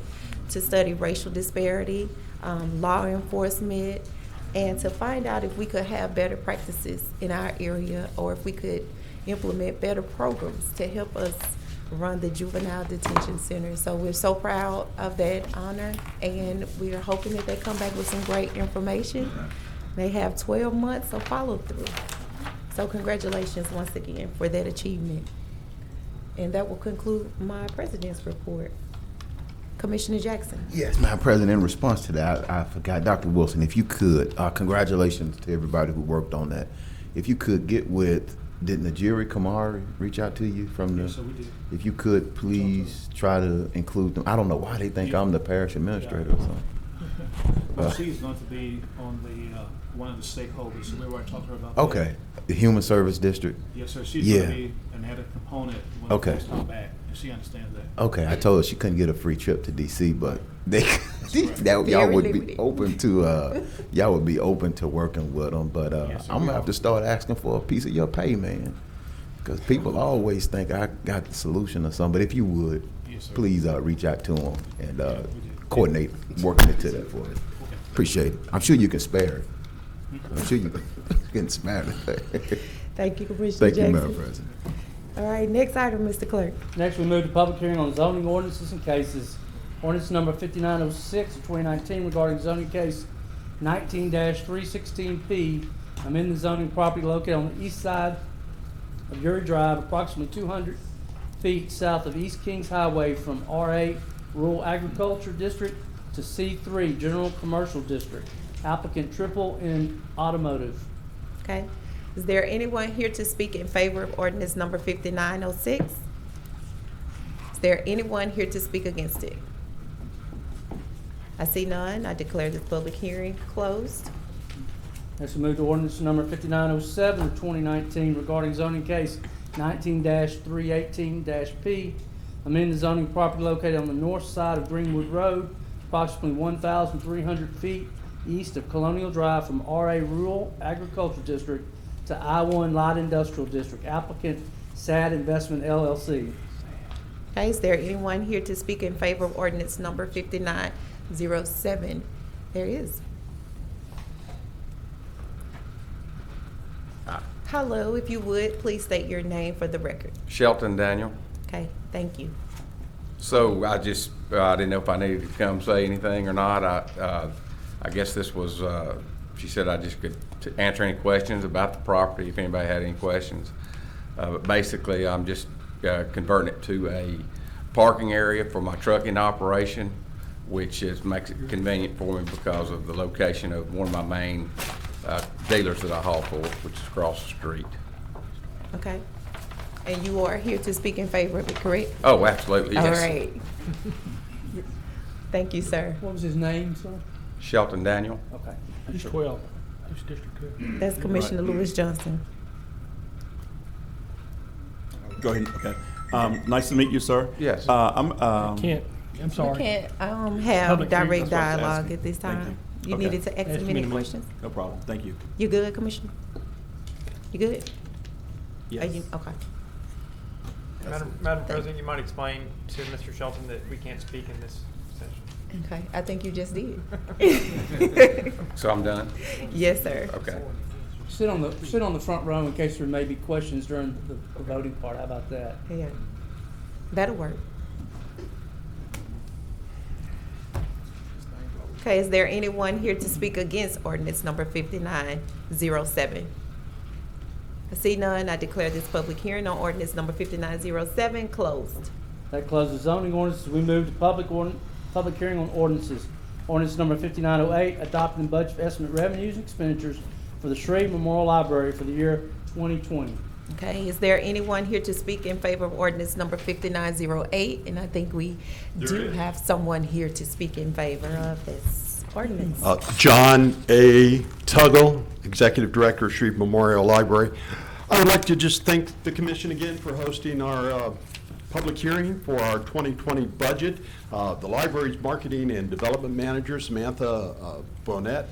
to study racial disparity, law enforcement, and to find out if we could have better practices in our area or if we could implement better programs to help us run the juvenile detention center. So we're so proud of that honor, and we are hoping that they come back with some great information. They have 12 months of follow through. So congratulations once again for that achievement. And that will conclude my president's report. Commissioner Jackson. Yes, Madam President, in response to that, I forgot, Dr. Wilson, if you could, congratulations to everybody who worked on that. If you could get with, did Najiri Kamari reach out to you from the? Yes, sir, we did. If you could, please try to include them. I don't know why they think I'm the parish administrator or something. Well, she's going to be on the, one of the stakeholders, so we were talking to her about that. Okay, the Human Service District? Yes, sir, she's going to be an added component when Okay. we first come back, and she understands that. Okay, I told her she couldn't get a free trip to DC, but they, y'all Very would be limited. open to, y'all would be open to working with them, but Yes, sir, I'm we gonna have are. to start asking for a piece of your pay, man. Because people always think I got the solution or something, but if you would, Yes, sir. please reach out to them and coordinate working into that for us. Appreciate it. I'm sure you can spare it. I'm sure you can spare it. Thank you, Commissioner Thank you, Jackson. Madam President. All right, next item, Mr. Clerk. Next, we move to public hearing on zoning ordinances and cases. Ordinance number 5906 of 2019 regarding zoning case 19-316P, amending the zoning property located on the east side of Uri Drive, approximately 200 feet south of East Kings Highway from R8 Rural Agriculture District to C3 General Commercial District. Applicant Triple N Automotive. Okay. Is there anyone here to speak in favor of ordinance number 5906? Is there anyone here to speak against it? I see none. I declare this public hearing closed. Next, we move to ordinance number 5907 of 2019 regarding zoning case 19-318-P, amending the zoning property located on the north side of Greenwood Road, approximately 1,300 feet east of Colonial Drive from RA Rural Agriculture District to I-1 Light Industrial District. Applicant SAD Investment LLC. Okay, is there anyone here to speak in favor of ordinance number 5907? There is. Hello, if you would, please state your name for the record. Shelton Daniel. Okay, thank you. So I just, I didn't know if I needed to come say anything or not. I guess this was, she said I just could answer any questions about the property if anybody had any questions. But basically, I'm just converting it to a parking area for my trucking operation, which makes it convenient for me because of the location of one of my main dealers that I haul for, which is across the street. Okay. And you are here to speak in favor of it, correct? Oh, absolutely, yes. All right. Thank you, sir. What was his name, sir? Shelton Daniel. Okay. Who's 12? Who's District 2? That's Commissioner Lewis Johnson. Go ahead, okay. Nice to meet you, sir. Yes. I'm sorry. We can't have Public hearing, direct that's what I was dialogue asking. at this Thank time. you. You Okay. needed to ask Ask him me any in a minute. questions? No problem, thank you. You good, Commissioner? You good? Yes. Are you, okay. Madam President, you might explain to Mr. Shelton that we can't speak in this session. Okay, I think you just did. So I'm done? Yes, sir. Okay. Sit on the front row in case there may be questions during the voting part. How about that? Yeah, that'll work. Okay, is there anyone here to speak against ordinance number 5907? I see none. I declare this public hearing on ordinance number 5907 closed. That closes zoning ordinances. We move to public hearing on ordinances. Ordinance number 5908, adopting the budget for estimate revenues and expenditures for the Shreve Memorial Library for the year 2020. Okay, is there anyone here to speak in favor of ordinance number 5908? And I think we do have someone here to speak in favor of this ordinance. John A. Tuggle, Executive Director of Shreve Memorial Library. I would like to just thank the commission again for hosting our public hearing for our 2020 budget. The library's marketing and development manager, Samantha Bonnet,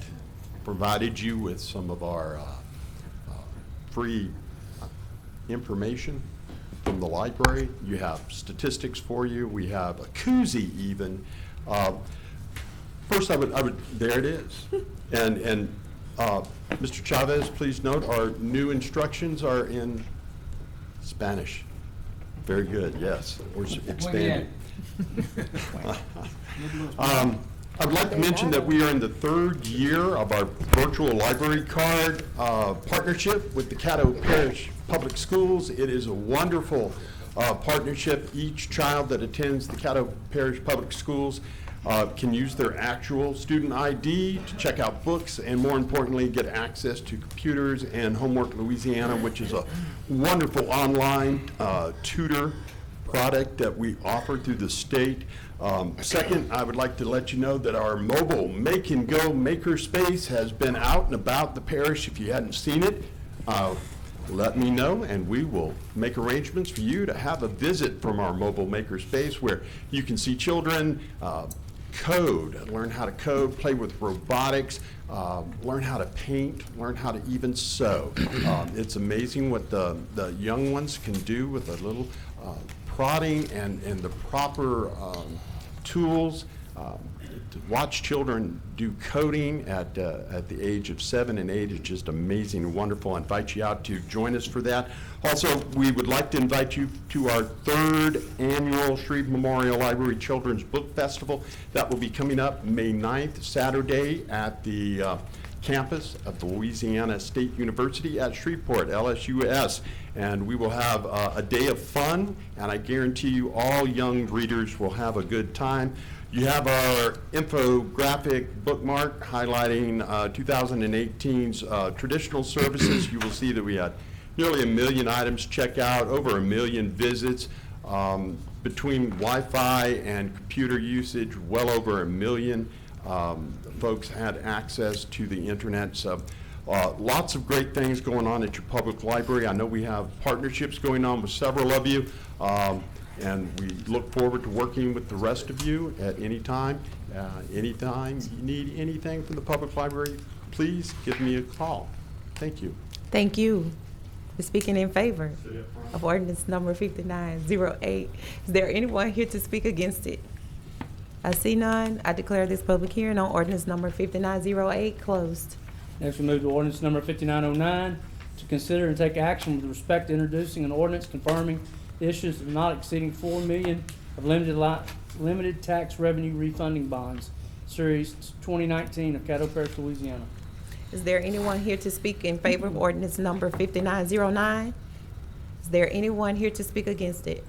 provided you with some of our free information from the library. You have statistics for you. We have a koozie even First, I would, there it is. And Mr. Chavez, please note, our new instructions are in Spanish. Very good, yes. We're expanding. I would like to mention that we are in the 3rd year of our virtual library card partnership with the Caddo Parish Public Schools. It is a wonderful partnership. Each child that attends the Caddo Parish Public Schools can use their actual student ID to check out books and, more importantly, get access to computers and Homework Louisiana, which is a wonderful online tutor product that we offer through the state. Second, I would like to let you know that our mobile Make and Go makerspace has been out and about the parish. If you hadn't seen it, let me know and we will make arrangements for you to have a visit from our mobile makerspace where you can see children code, learn how to code, play with robotics, learn how to paint, learn how to even sew. It's amazing what the young ones can do with a little prodding and the proper tools. To watch children do coding at the age of 7 and 8 is just amazing and wonderful. I invite you out to join us for that. Also, we would like to invite you to our 3rd annual Shreve Memorial Library Children's Book Festival. That will be coming up May 9th, Saturday, at the campus of the Louisiana State University at Shreveport, LSUS. And we will have a day of fun, and I guarantee you all young readers will have a good time. You have our infographic bookmark highlighting 2018's traditional services. You will see that we had nearly 1 million items checked out, over 1 million visits. Between Wi-Fi and computer usage, well over 1 million folks had access to the internet. So lots of great things going on at your public library. I know we have partnerships going on with several of you. And we look forward to working with the rest of you at any time. Anytime you need anything from the public library, please give me a call. Thank you. Thank you for speaking in favor of ordinance number 5908. Is there anyone here to speak against it? I see none. I declare this public hearing on ordinance number 5908 closed. Next, we move to ordinance number 5909, to consider and take action with respect to introducing an ordinance confirming the issuance of not exceeding $4 million of limited tax revenue refunding bonds, Series 2019 of Caddo Parish, Louisiana. Is there anyone here to speak in favor of ordinance number 5909? Is there anyone here to speak against it?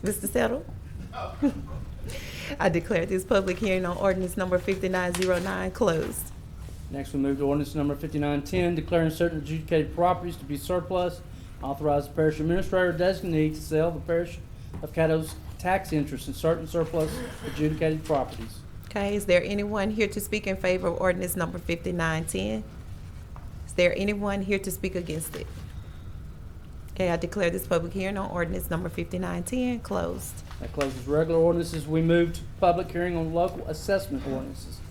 Mr. Settle? I declare this public hearing on ordinance number 5909 closed. Next, we move to ordinance number 5910, declaring certain adjudicated properties to be surplus. Authorize the parish administrator designee to sell the parish of Caddo's tax interest in certain surplus adjudicated properties. Okay, is there anyone here to speak in favor of ordinance number 5910? Is there anyone here to speak against it? Okay, I declare this public hearing on ordinance number 5910 closed. That closes regular ordinances. We move to public hearing on local assessment ordinances.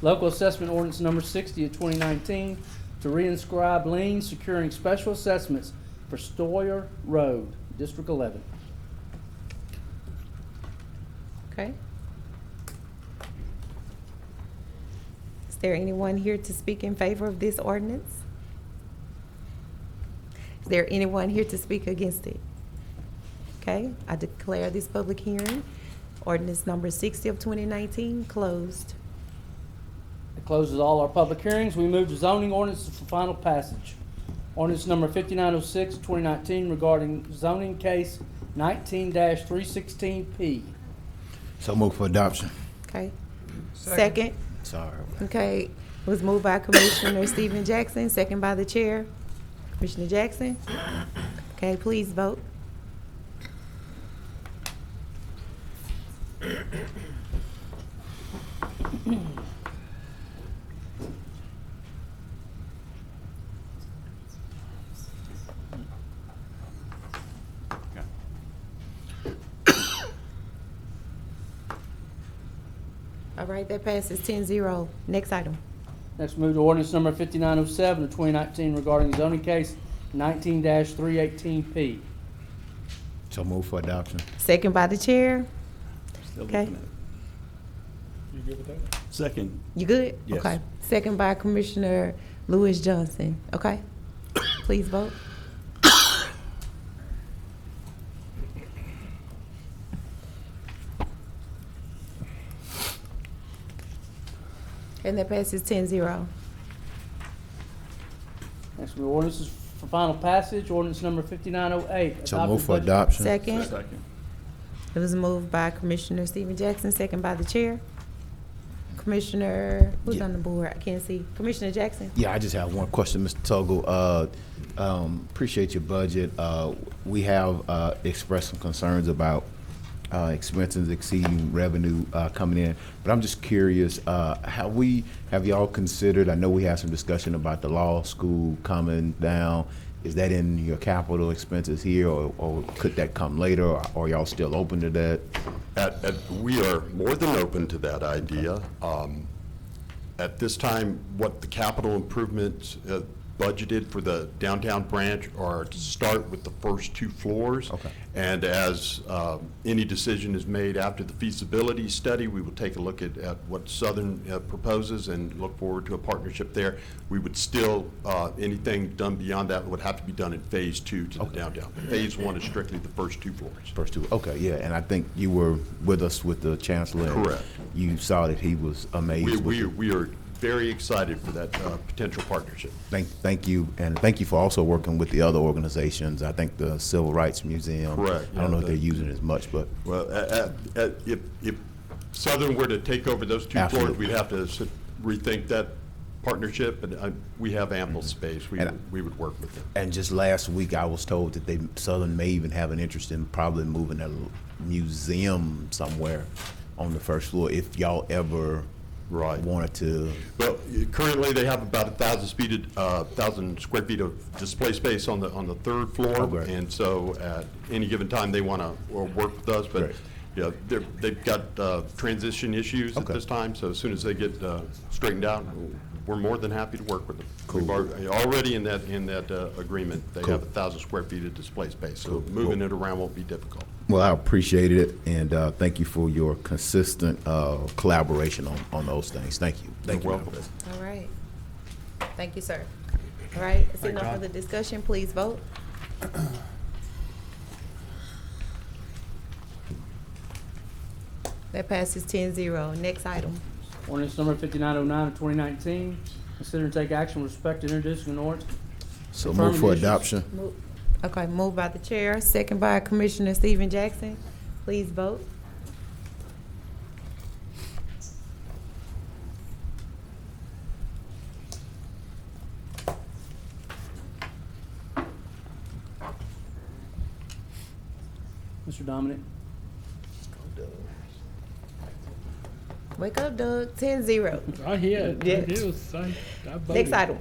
Local assessment ordinance number 60 of 2019 to reinscribe liens securing special assessments for Stoyer Road, District 11. Okay. Is there anyone here to speak in favor of this ordinance? Is there anyone here to speak against it? Okay, I declare this public hearing, ordinance number 60 of 2019, closed. That closes all our public hearings. We move to zoning ordinances for final passage. Ordinance number 5906 of 2019 regarding zoning case 19-316P. So move for adoption. Okay. Second. Sorry. Okay, it was moved by Commissioner Stephen Jackson, second by the chair. Commissioner Jackson. Okay, please vote. All right, that passes 10-0. Next item. Next, move to ordinance number 5907 of 2019 regarding zoning case 19-318P. So move for adoption. Second by the chair. Still Okay. looking at it. You good with that? Second. You good? Yes. Okay. Second by Commissioner Lewis Johnson. Okay. Please vote. And that passes 10-0. Next, we have ordinances for final passage, ordinance number 5908. So move for adopted budget- adoption. Second. Second. It was moved by Commissioner Stephen Jackson, second by the chair. Commissioner, who's Yeah. on the board? I can't see. Commissioner Jackson? Yeah, I just have one question, Mr. Tuggle. Appreciate your budget. We have expressed some concerns about expenses exceeding revenue coming in, but I'm just curious, have y'all considered, I know we had some discussion about the law school coming down. Is that in your capital expenses here, or could that come later, or are y'all still open to that? We are more than open to that idea. At this time, what the capital improvements budgeted for the downtown branch are to start with the first 2 floors. Okay. And as any decision is made after the feasibility study, we will take a look at what Southern proposes and look forward to a partnership there. We would still, anything done beyond that would have to be done in phase 2 to the downtown. Phase 1 is strictly the first 2 floors. First two, okay, yeah, and I think you were with us with the chancellor. and Correct. You saw that he was amazed. We are very excited for that potential partnership. Thank you, and thank you for also working with the other organizations. I think the Civil Rights Museum. Correct, I don't know yeah, if they're using it as much, but. Well, if Southern were to take over those 2 floors, Absolutely. we'd have to rethink that partnership, and we have ample space. We would work with them. And just last week, I was told that Southern may even have an interest in probably moving a museum somewhere on the first floor if y'all ever wanted to. Well, currently they have about 1,000 square feet of display space on the 3rd floor, Okay. and so at any given time they want to work with us, but. Great. Yeah, they've got transition issues at this time, so as soon as they get straightened out, we're more than happy to work with them. Cool. We've already in that agreement, they Cool. have 1,000 square feet of display space, so moving it around won't be difficult. Well, I appreciate it, and thank you for your consistent collaboration on those things. Thank you. Thank you. You're Madam welcome. President. All right. Thank you, sir. All right, seeing no further discussion, please vote. That passes 10-0. Next item. Ordinance number 5909 of 2019. Consider and take action with respect to introducing an ordinance. So confirming move for issues- adoption. Okay, moved by the chair, second by Commissioner Stephen Jackson. Please vote. Mr. Dominic. Wake up, Doug. 10-0. I hear Yeah. it. It was, I voted. Next item.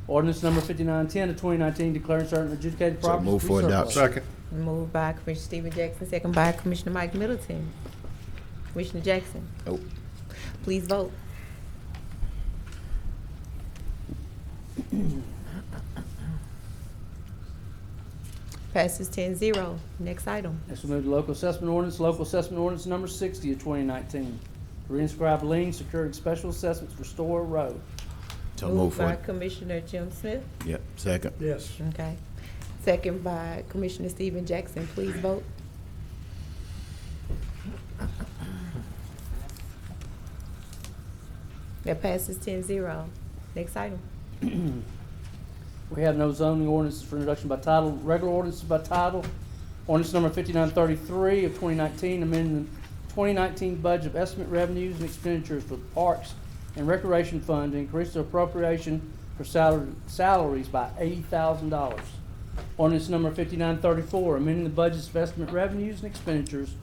Ordinance number 5910 of 2019 declaring certain adjudicated So properties move to be for surplus. adoption. Moved by Commissioner Stephen Jackson, second by Commissioner Mike Middleton. Commissioner Jackson, Nope. please vote. Passes 10-0. Next item. Next, we move to local assessment ordinance number 60 of 2019. To reinscribe liens securing special assessments for Store Road. So move Moved for by it. Commissioner Jim Smith. Yep, second. Yes. Okay. Second by Commissioner Stephen Jackson. Please vote. That passes 10-0. Next item. We have no zoning ordinances for introduction by title, regular ordinances by title. Ordinance number 5933 of 2019, amending the 2019 budget of estimate revenues and expenditures for the Parks and Recreation Fund to increase the appropriation for salaries by $80,000. Ordinance number 5934, amending the budget's of estimate revenues and expenditures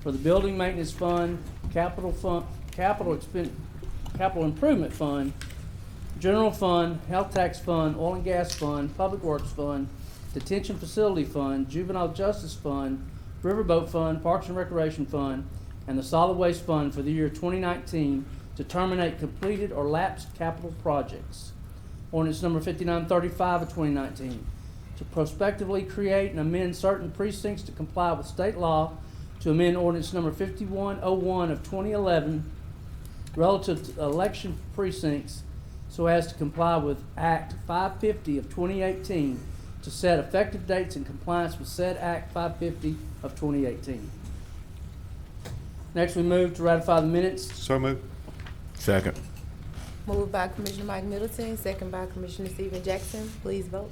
for the Building Maintenance Fund, Capital Improvement Fund, General Fund, Health Tax Fund, Oil and Gas Fund, Public Works Fund, Detention Facility Fund, Juvenile Justice Fund, Riverboat Fund, Parks and Recreation Fund, and the Solid Waste Fund for the year 2019 to terminate completed or lapsed capital projects. Ordinance number 5935 of 2019, to prospectively create and amend certain precincts to comply with state law to amend ordinance number 5101 of 2011 relative to election precincts so as to comply with Act 550 of 2018 to set effective dates in compliance with said Act 550 of 2018. Next, we move to ratify the minutes. So moved. Second. Moved by Commissioner Mike Middleton, second by Commissioner Stephen Jackson. Please vote.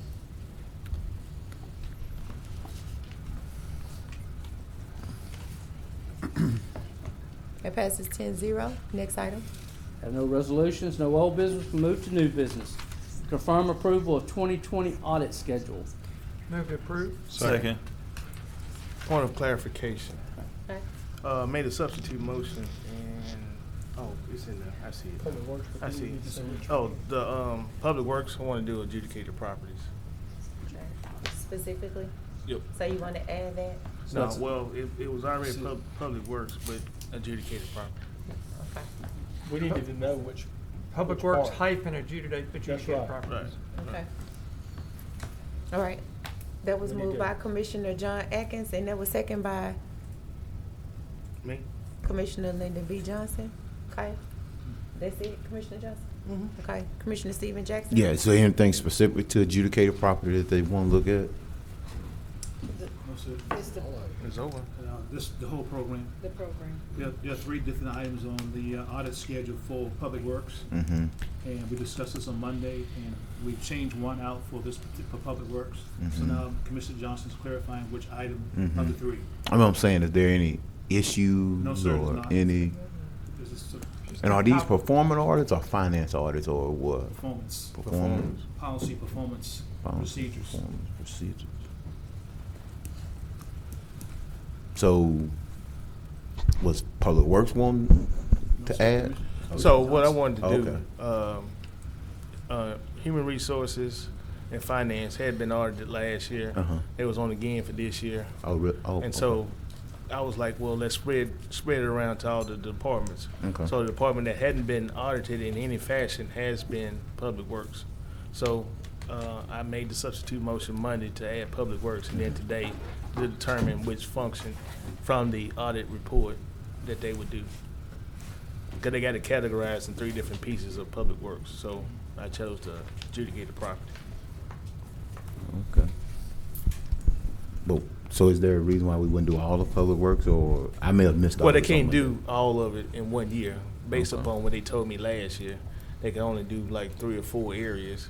That passes 10-0. Next item. Have no resolutions, no old business, we move to new business. Confirm approval of 2020 audit schedule. Move to approve. Second. Point of clarification. Okay. Made a substitute motion and, oh, it's in there, I see it. I see it. Oh, the, Public Works, I wanna do adjudicated properties. Specifically? Yep. So you want to add that? No, well, it was already Public Works, but adjudicated property. Okay. We needed to know which. Public which Works part. hyphen adjudicated right. properties. Okay. All right. That was We need moved to- by Commissioner John Atkins, and that was second by Me? Commissioner Lyndon B. Johnson. Okay. That's it, Commissioner Johnson? Okay. Commissioner Stephen Jackson? Yeah, so anything specific to adjudicated property that they want to look at? It's over. The whole program. The program. There are 3 different items on the audit schedule for Public Works. Mm-hmm. And we discussed this on Monday, and we changed one out for for Public Works. So Mhm. now Commissioner Johnson's clarifying which item Mhm. of the 3. I'm saying, is there any issues No, sir, or there's not. any? This is And are these performing audits or finance audits or what? performance, Performance. policy, performance Policy, procedures. performance procedures. So, was Public Works one to add? So what I wanted to Okay. do, Human Resources and Finance had been audited last year. Uh-huh. It was on again for this year. And so I was like, well, let's spread it around to all the departments. Okay. So the department that hadn't been audited in any fashion has been Public Works. So I made the substitute motion Monday to add Public Works, and then today to determine which function from the audit report that they would do. Because they got it categorized in 3 different pieces of Public Works, so I chose to adjudicate the property. Okay. But, so is there a reason why we wouldn't do all of Public Works, or I may have missed all Well, they of can't some do all of it in 1 year, based Okay. upon what they told me last year. They can only do like 3 or 4 areas.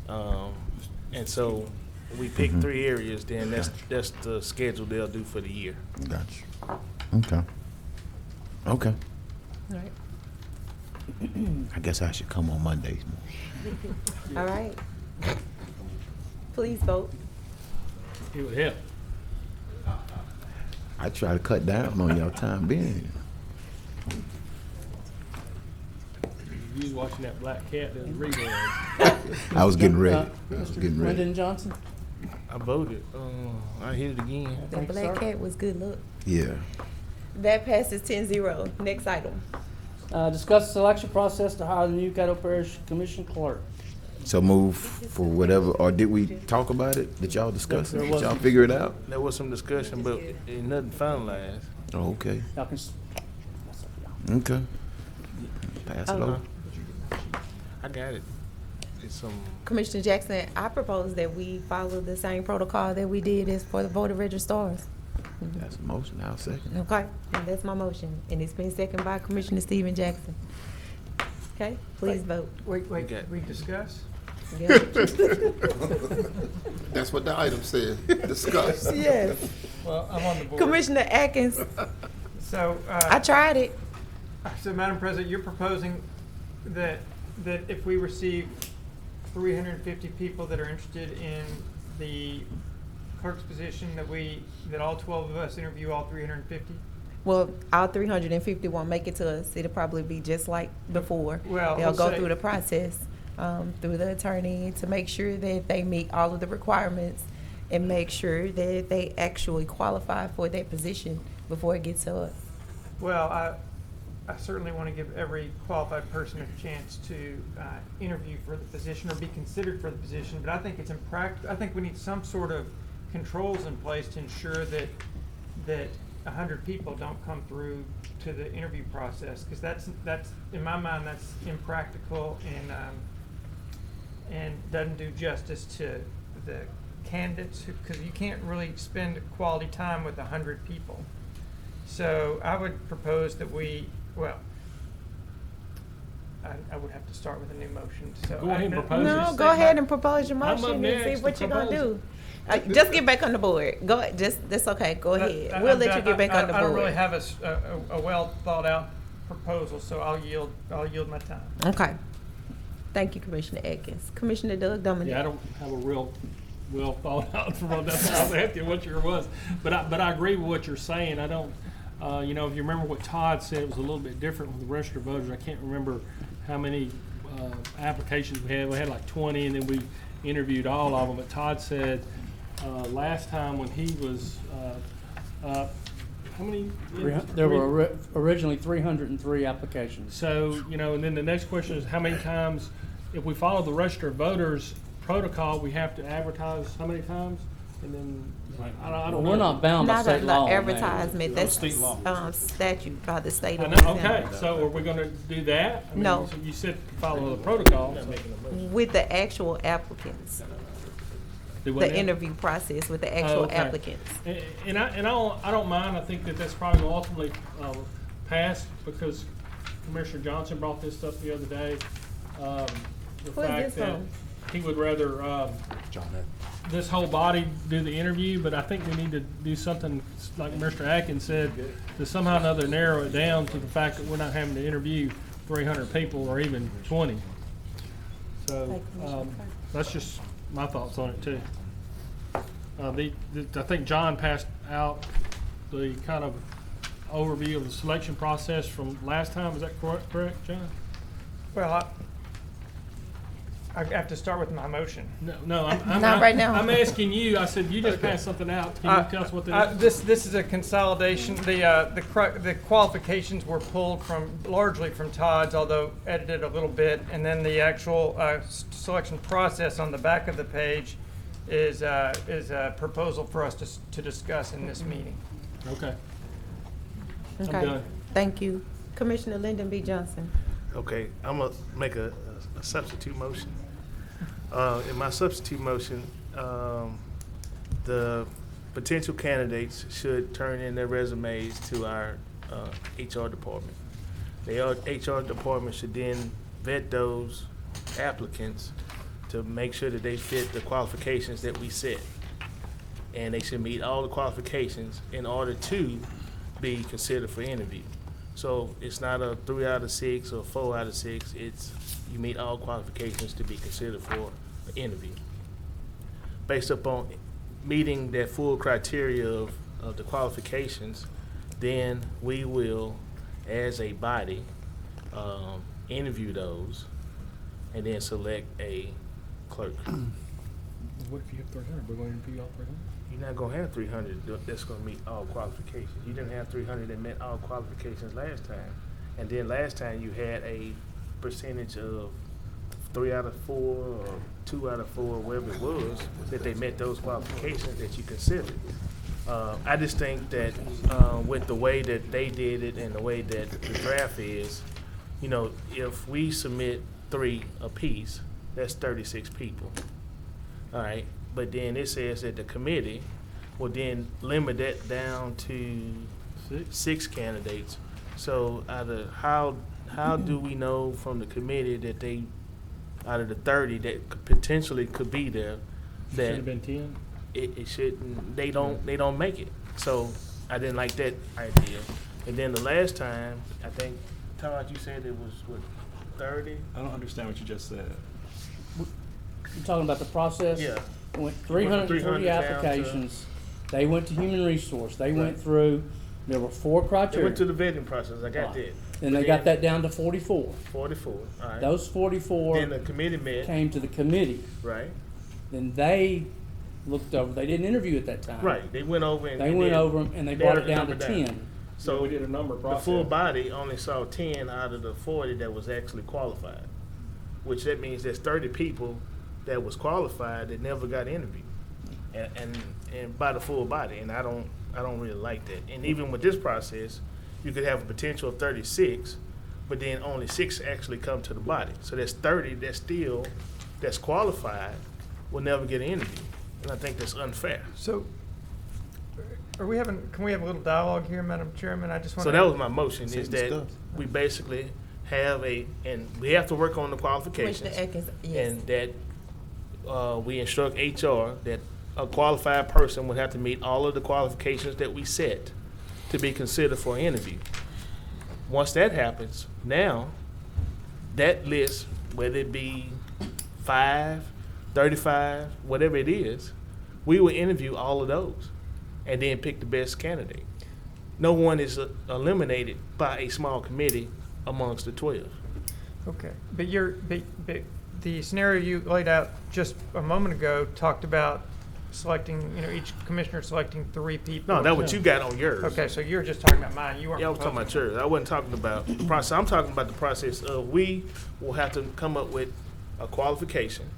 And so we picked Mhm. 3 areas, then that's the schedule they'll do for the year. Gotcha. Okay. Okay. All right. I guess I should come on Mondays more. All right. Please vote. It would help. I try to cut down on y'all time being. You was watching that black cat that was reruns. I was getting ready. I was Mr. getting ready. Lyndon Johnson? I voted. I hit it again. The black cat was good luck. Yeah. That passes 10-0. Next item. Discuss the selection process to hire the new Caddo Parish Commission clerk. So move for whatever, or did we talk about it? Did y'all discuss it? There Did was- y'all figure it out? There was some discussion, but ain't nothing finalized. Oh, okay. Y'all can, Okay. Pass it over. I got it. It's some. Commissioner Jackson, I propose that we follow the same protocol that we did as for the voter registrars. That's a motion. I'll second. Okay, and that's my motion, and it's been seconded by Commissioner Stephen Jackson. Okay, please vote. Wait, Okay. we discuss? Yeah. That's what the item said, discuss. Yes. Well, I'm on the board. Commissioner Atkins, So, I tried it. So, Madam President, you're proposing that if we receive 350 people that are interested in the clerk's position, that all 12 of us interview all 350? Well, all 350 won't make it to us. It'll probably be just like before. Well, They'll let's go say- through the process, through the attorney to make sure that they meet all of the requirements and make sure that they actually qualify for that position before it gets to us. Well, I certainly want to give every qualified person a chance to interview for the position or be considered for the position, but I think it's I think we need some sort of controls in place to ensure that 100 people don't come through to the interview process, because that's in my mind that's impractical and doesn't do justice to the candidates, because you can't really spend quality time with 100 people. So I would propose that I would have to start with a new motion. So Go ahead and propose No, it. go ahead and propose your I'm up motion and see next what to you're gonna propose do. Just get back on the board. Go ahead, that's okay, go ahead. We'll let you get back on the board. I don't really have a well thought out proposal, so I'll yield my time. Okay. Thank you, Commissioner Atkins. Commissioner Doug Dominic. Yeah, I don't have a real well thought out from that's why I was asking what yours was. But I agree with what you're saying. I don't, if you remember what Todd said, it was a little bit different with the registered voters. I can't remember how many applications we had. We had like 20, and then we interviewed all of them. But Todd said last time when he was how many? There were originally 303 applications. So, and then the next question is how many times, if we follow the registered voters protocol, we have to advertise how many times? And then, I don't know. We're not bound by state law. Not advertisement, that's state law. Statute by the state of Okay, Louisiana. so are we gonna do that? I mean, No. You said follow the protocol. With the actual applicants. Do what The now? interview process with the actual okay. applicants. And I don't mind. I think that's probably going to ultimately pass, because Commissioner Johnson brought this up the other day. The Who is fact this that from? he would rather this whole body do the interview, but I think we need to do something like Mr. Atkins said, to somehow or another narrow it down to the fact that we're not having to interview 300 people or even 20. So that's just my thoughts on it too. I think John passed out the kind of overview of the selection process from last time. Is that correct, John? Well, I have to start with my motion. No, I'm Not right now. I'm asking you. I said you just passed something out. Can you tell us what that is? This is a consolidation. The qualifications were pulled largely from Todd's, although edited a little bit, and then the actual selection process on the back of the page is a proposal for us to discuss in this meeting. Okay. I'm Okay, done. thank you. Commissioner Lyndon B. Johnson. Okay, I'm gonna make a substitute motion. In my substitute motion, the potential candidates should turn in their resumes to our HR department. The HR department should then vet those applicants to make sure that they fit the qualifications that we set. And they should meet all the qualifications in order to be considered for interview. So it's not a 3 out of 6 or 4 out of 6. It's you meet all qualifications to be considered for an interview. Based upon meeting that full criteria of the qualifications, then we will, as a body, interview those and then select a clerk. What if you have 300? We're going to interview all 300? You're not gonna have 300 that's gonna meet all qualifications. You didn't have 300 that met all qualifications last time. And then last time you had a percentage of 3 out of 4 or 2 out of 4, whatever it was, that they met those qualifications that you considered. I just think that with the way that they did it and the way that the draft is, if we submit 3 apiece, that's 36 people. All right. But then it says that the committee will then limit that down to 6 candidates. So how do we know from the committee that they, out of the 30 that potentially could be there, that Should have been 10. it shouldn't, they don't make it. So I didn't like that idea. And then the last time, I think, Todd, you said it was, what, 30? I don't understand what you just said. You're talking about the process? Yeah. Went 303 300 down to- applications. They went to human resource. They went through, there were 4 criteria. They went to the vetting process, I got that. And they got that down to 44. 44, all right. Those 44 Then the committee met. came to the committee. Right. Then they looked over, they didn't interview at that time. Right, they went over and. They went over 'em and they brought it down to 10. So we did a number the process. full body only saw 10 out of the 40 that was actually qualified, which that means there's 30 people that was qualified that never got interviewed. and by the full body, and I don't really like that. And even with this process, you could have a potential of 36, but then only 6 actually come to the body. So that's 30 that's qualified will never get an interview, and I think that's unfair. So, can we have a little dialogue here, Madam Chairman? I just want So that was my motion, is that we basically have and we have to work on the qualifications. Commissioner Atkins, yes. And that we instruct HR that a qualified person would have to meet all of the qualifications that we set to be considered for an interview. Once that happens, now that list, whether it be 5, 35, whatever it is, we will interview all of those and then pick the best candidate. No one is eliminated by a small committee amongst the 12. Okay, but the scenario you laid out just a moment ago talked about selecting, each commissioner selecting 3 people. No, that's what you got on yours. Okay, so you're just talking about mine. You weren't. Yeah, I was talking about yours. I wasn't talking about the process. I'm talking about the process of we will have to come up with a qualification,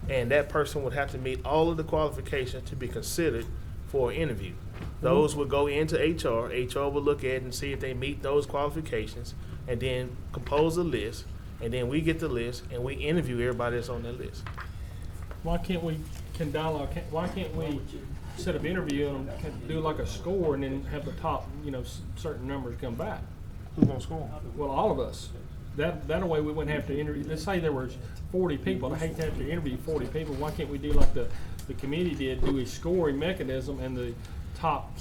and that person would have to meet all of the qualifications to be considered for an interview. Those would go into HR. HR will look at it and see if they meet those qualifications, and then compose a list, and then we get the list and we interview everybody that's on that list. Why can't we why can't we set up interview and do like a score and then have the top, certain numbers come back? Who's gonna score? Well, all of us. That way we wouldn't have to interview. Let's say there was 40 people. I hate to have to interview 40 people. Why can't we do like the committee did, do a scoring mechanism, and the top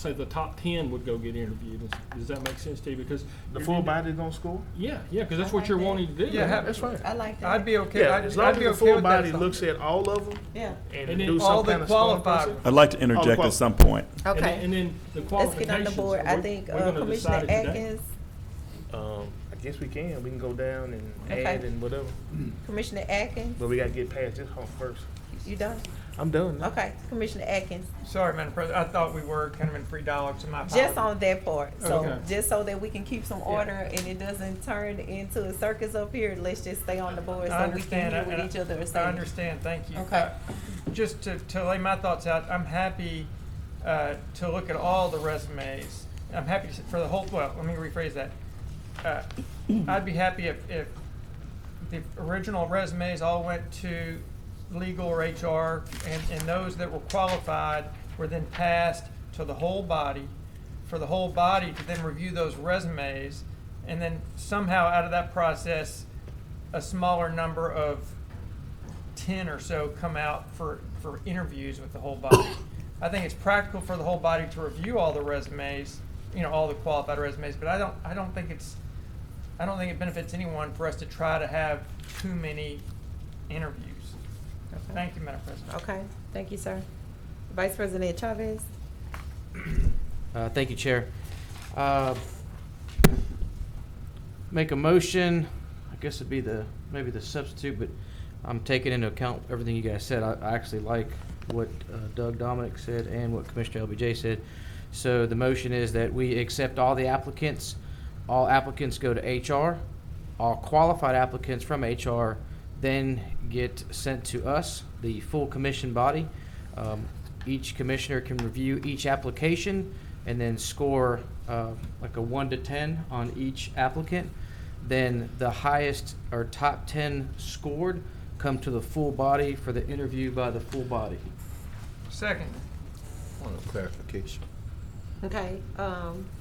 10 would go get interviewed? Does that make sense to you? Because the full body gonna score? Yeah, because that's what you're wanting to do. Yeah, that's right. I like that. I'd be okay. Yeah, as long I'd as be the okay full with body that. looks at all of them, Yeah. and then do all some the kind of scoring qualified- process. I'd like to interject at some point. Okay. And then the Let's qualifications. get on the board. I we're- think we're gonna Commissioner decide it today. Atkins, I guess we can. We can go down and Okay. add and whatever. Commissioner Atkins, But we gotta get past this hump first. you done? I'm done now. Okay, Commissioner Atkins, Sorry, Madam President. I thought we were kind of in free dialogue, so my just apologies. on that part. So Okay. just so that we can keep some order and it doesn't turn into a circus up here, let's just stay on the board I so we can understand. hear what each other is I saying. understand. Thank you. Okay. Just to lay my thoughts out, I'm happy to look at all the resumes. I'm happy for the whole. Well, let me rephrase that. I'd be happy if the original resumes all went to legal or HR, and those that were qualified were then passed to the whole body, for the whole body to then review those resumes, and then somehow out of that process, a smaller number of 10 or so come out for interviews with the whole body. I think it's practical for the whole body to review all the resumes, all the qualified resumes, but I don't think it benefits anyone for us to try to have too many interviews. Thank you, Madam President. Okay, thank you, sir. Vice President Chavez? Thank you, Chair. Make a motion, I guess it'd be maybe the substitute, but I'm taking into account everything you guys said. I actually like what Doug Dominic said and what Commissioner LBJ said. So the motion is that we accept all the applicants. All applicants go to HR. All qualified applicants from HR then get sent to us, the full commission body. Each commissioner can review each application and then score like a 1 to 10 on each applicant. Then the highest or top 10 scored come to the full body for the interview by the full body. Second. Point of clarification. Okay,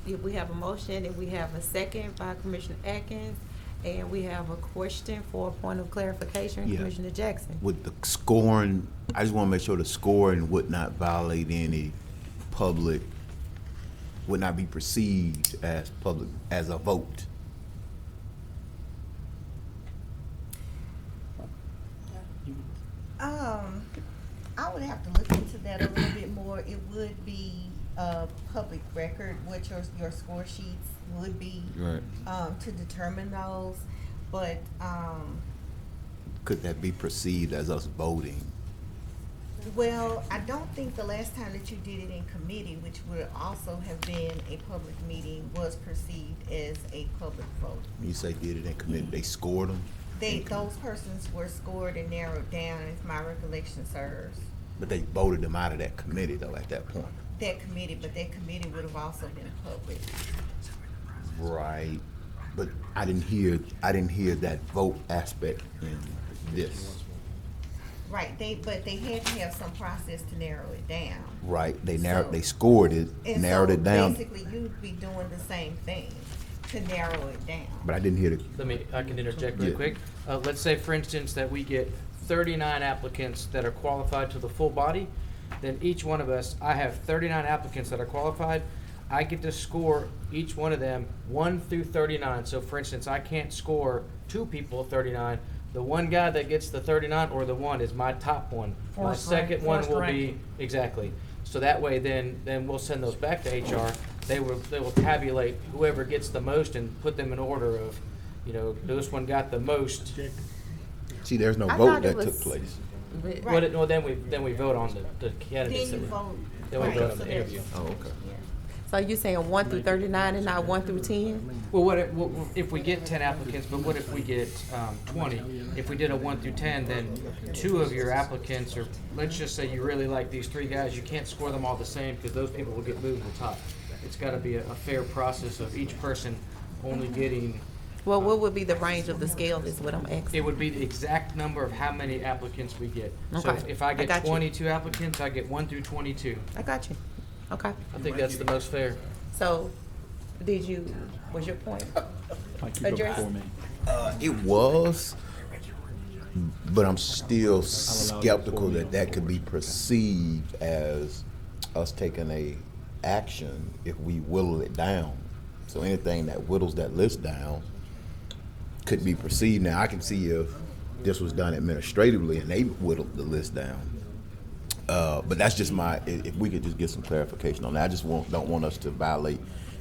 if we have a motion and we have a second by Commissioner Atkins, and we have a question for a point of clarification, Yeah. Commissioner Jackson. With the scoring, I just want to make sure the scoring would not violate any public, would not be perceived as public, as a vote. I would have to look into that a little bit more. It would be a public record, what your score sheets would be. Right. To determine those, but, Could that be perceived as us voting? well, I don't think the last time that you did it in committee, which would also have been a public meeting, was perceived as a public vote. When you say did it in committee, they scored them? Those persons were scored and narrowed down, if my recollection serves. But they voted them out of that committee though at that point. That committee, but that committee would have also been public. Right. But I didn't hear that vote aspect in this. Right, but they had to have some process to narrow it down. Right. They scored it, And narrowed so it down. basically, you'd be doing the same thing to narrow it down. But I didn't hear the. I can interject really Yeah. quick. Let's say, for instance, that we get 39 applicants that are qualified to the full body. Then each one of us, I have 39 applicants that are qualified. I get to score each one of them 1 through 39. So for instance, I can't score 2 people 39. The one guy that gets the 39 or the 1 is my top one. My Forced second one will ranking. be, exactly. So that way then we'll send those back to HR. They will tabulate whoever gets the most and put them in order of, this one got the most. See, there's no I vote thought it that was- took place. Right. Well, then we vote on the candidates. Then you that we- vote. Then we Right, vote on so the there's- interview. Oh, okay. So you saying 1 through 39 and not 1 through 10? Well, what if we get 10 applicants, but what if we get 20? If we did a 1 through 10, then 2 of your applicants, or let's just say you really like these 3 guys, you can't score them all the same because those people will get moved to the top. It's got to be a fair process of each person only getting. Well, what would be the range of the scale is what I'm asking. It would be the exact number of how many applicants we get. So Okay. if I I get got you. 22 applicants, I get 1 through 22. I got you. Okay. I think that's the most fair. So, was your point addressed? It was, but I'm still skeptical that could be perceived as us taking a action if we whittle it down. So anything that whittles that list down could be perceived. Now, I can see if this was done administratively and they whittled the list down. But that's just if we could just get some clarification on that. I just don't want us to violate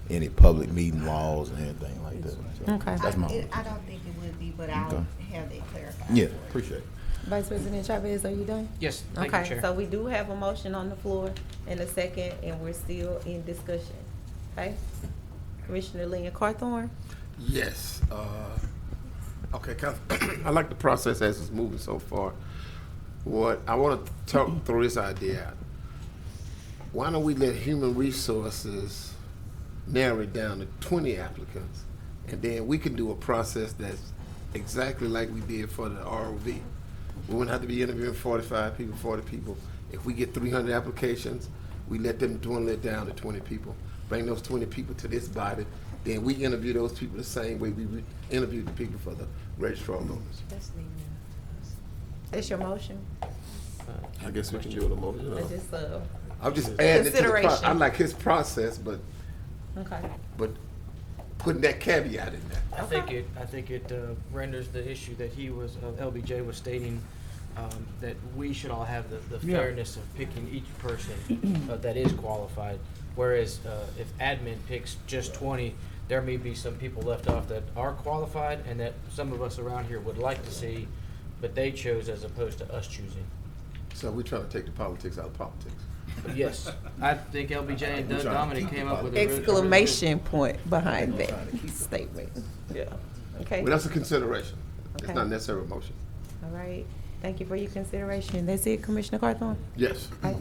any public meeting laws or anything like that. So Okay. That's my. I don't think it would be, but I'll Okay. have that clarified. Yeah, appreciate it. Vice President Chavez, are you done? Yes, thank you, Okay, Chair. so we do have a motion on the floor and a second, and we're still in discussion. Okay? Commissioner Lynn Carthorne? Yes. Okay, I like the process as it's moving so far. What I want to throw this idea out. Why don't we let Human Resources narrow it down to 20 applicants, and then we can do a process that's exactly like we did for the ROV. We wouldn't have to be interviewing 45 people, 40 people. If we get 300 applications, we let them dwindle it down to 20 people. Bring those 20 people to this body, then we interview those people the same way we would interview the people for the registrar notice. That's your motion? I guess we can do it a motion. That's just, I'm just adding it to the consideration. I like his process, but Okay. putting that caveat in there. I think it renders the issue that LBJ was stating, that we should all have the Yeah. fairness of picking each person that is qualified. Whereas if admin picks just 20, there may be some people left off that are qualified and that some of us around here would like to see, but they chose as opposed to us choosing. So we're trying to take the politics out of politics. But yes, I think LBJ and Doug Dominic came up with a Exclamation point behind that statement. Yeah. Okay. But that's a consideration. It's Okay. not necessarily a motion. All right. Thank you for your consideration. That's it, Commissioner Carthon? Yes. Okay.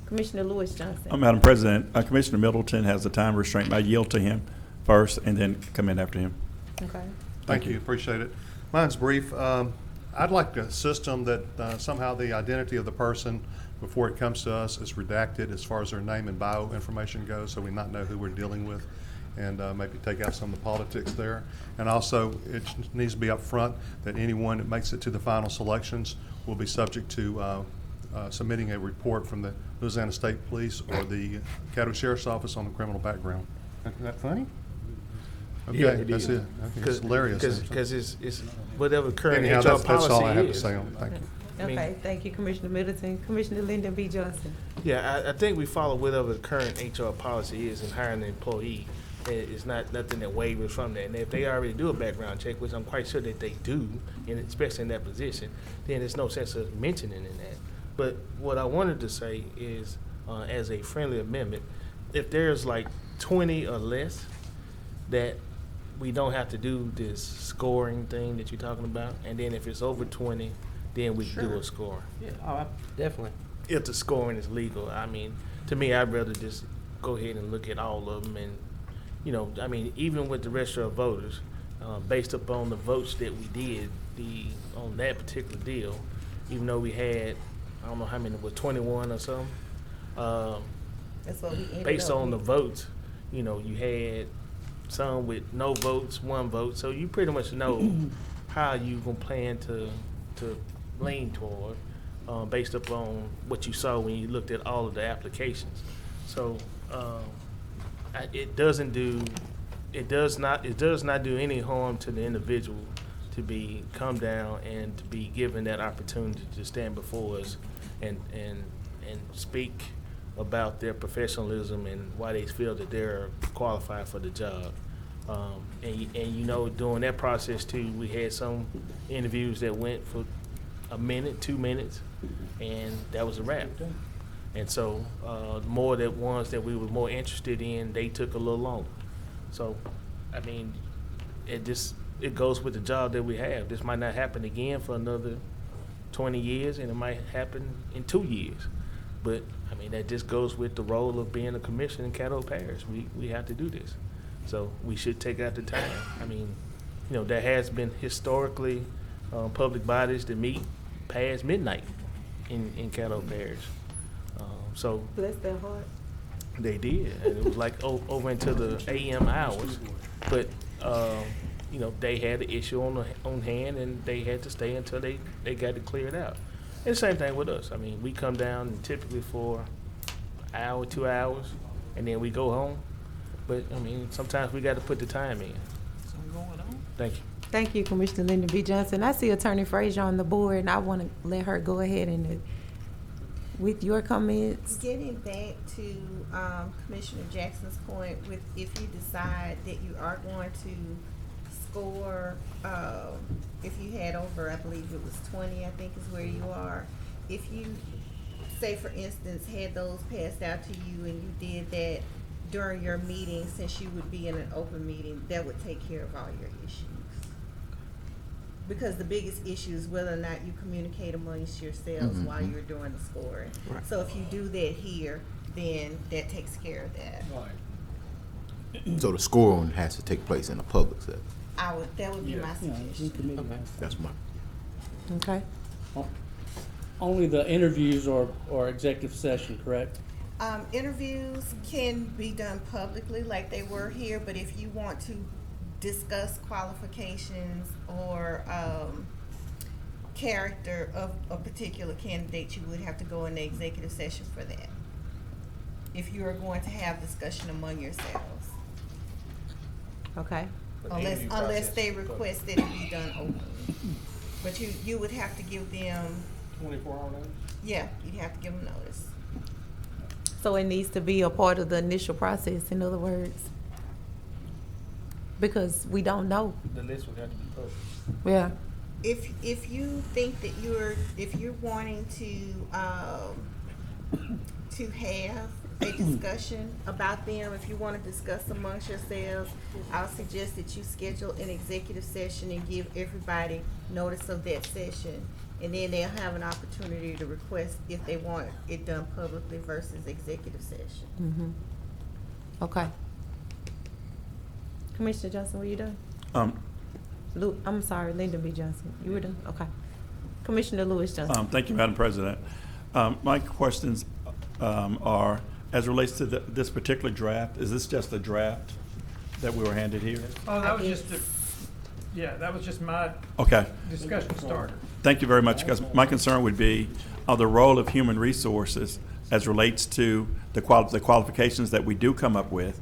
Commissioner Lewis Johnson? Madam President, Commissioner Middleton has the time restraint. I yield to him first and then come in after him. Okay. Thank you, appreciate it. Mine's brief. I'd like a system that somehow the identity of the person before it comes to us is redacted as far as their name and bio information goes, so we not know who we're dealing with, and maybe take out some of the politics there. And also, it needs to be upfront that anyone that makes it to the final selections will be subject to submitting a report from the Louisiana State Police or the Caddo Sheriff's Office on the criminal background. Isn't that funny? Okay, Yeah, it that's is. it. Okay, it's hilarious. Because it's whatever current Anyhow, HR that's policy all I have to is. say on it. Thank you. I mean- Okay, thank you, Commissioner Middleton. Commissioner Lyndon B. Johnson? Yeah, I think we follow whatever the current HR policy is in hiring an employee. It's not nothing that wavers from that. And if they already do a background check, which I'm quite sure that they do, and especially in that position, then there's no sense of mentioning in that. But what I wanted to say is, as a friendly amendment, if there's like 20 or less, that we don't have to do this scoring thing that you're talking about. And then if it's over 20, then we do a score. Yeah, definitely. if the scoring is legal. I mean, to me, I'd rather just go ahead and look at all of them, and I mean, even with the rest of our voters, based upon the votes that we did on that particular deal, even though we had, I don't know how many, 21 or something. That's what we ended Based up on the with. votes, you had some with no votes, 1 vote, so you pretty much know how you gonna plan to lean toward, based upon what you saw when you looked at all of the applications. So it does not do any harm to the individual to come down and to be given that opportunity to stand before us and speak about their professionalism and why they feel that they're qualified for the job. And during that process too, we had some interviews that went for a minute, 2 minutes, and that was a wrap. And so more that ones that we were more interested in, they took a little longer. So, I mean, it goes with the job that we have. This might not happen again for another 20 years, and it might happen in 2 years. But, I mean, that just goes with the role of being a commissioner in Caddo Parish. We have to do this. So we should take out the time. I mean, there has been historically public bodies that meet past midnight in Caddo Parish. So Bless their heart. they did, and it was like over into the AM hours. But they had the issue on hand, and they had to stay until they got it cleared out. And the same thing with us. I mean, we come down typically for an hour, 2 hours, and then we go home. But I mean, sometimes we got to put the time in. Thank you. Thank you, Commissioner Lyndon B. Johnson. I see Attorney Frazier on the board, and I want to let her go ahead and with your comments. Getting back to Commissioner Jackson's point, if you decide that you are going to score, if you had over, I believe it was 20, I think is where you are. If you, say for instance, had those passed out to you and you did that during your meeting, since you would be in an open meeting, that would take care of all your issues. Because the biggest issue is whether or not you communicate amongst yourselves while you're doing the scoring. Right. So if you do that here, then that takes care of that. So the scoring has to take place in a public setting. That would be my suggestion. That's my. Okay. Only the interviews or executive session, correct? Interviews can be done publicly like they were here, but if you want to discuss qualifications or character of a particular candidate, you would have to go in the executive session for that. If you are going to have discussion among yourselves. Okay. Unless they request that it be done openly. But you would have to give them 24-hour notice? Yeah, you'd have to give them notice. So it needs to be a part of the initial process, in other words, because we don't know. The list would have to be published. Yeah. If you think that if you're wanting to have a discussion about them, if you want to discuss amongst yourselves, I'll suggest that you schedule an executive session and give everybody notice of that session. And then they'll have an opportunity to request if they want it done publicly versus executive session. Mm-hmm. Okay. Commissioner Johnson, were you done? I'm sorry, Lyndon B. Johnson. You were done? Okay. Commissioner Lewis Johnson. Thank you, Madam President. My questions are, as relates to this particular draft, is this just a draft that we were handed here? Oh, that was just that was just my discussion starter. Thank you very much, because my concern would be the role of human resources as relates to the qualifications that we do come up with.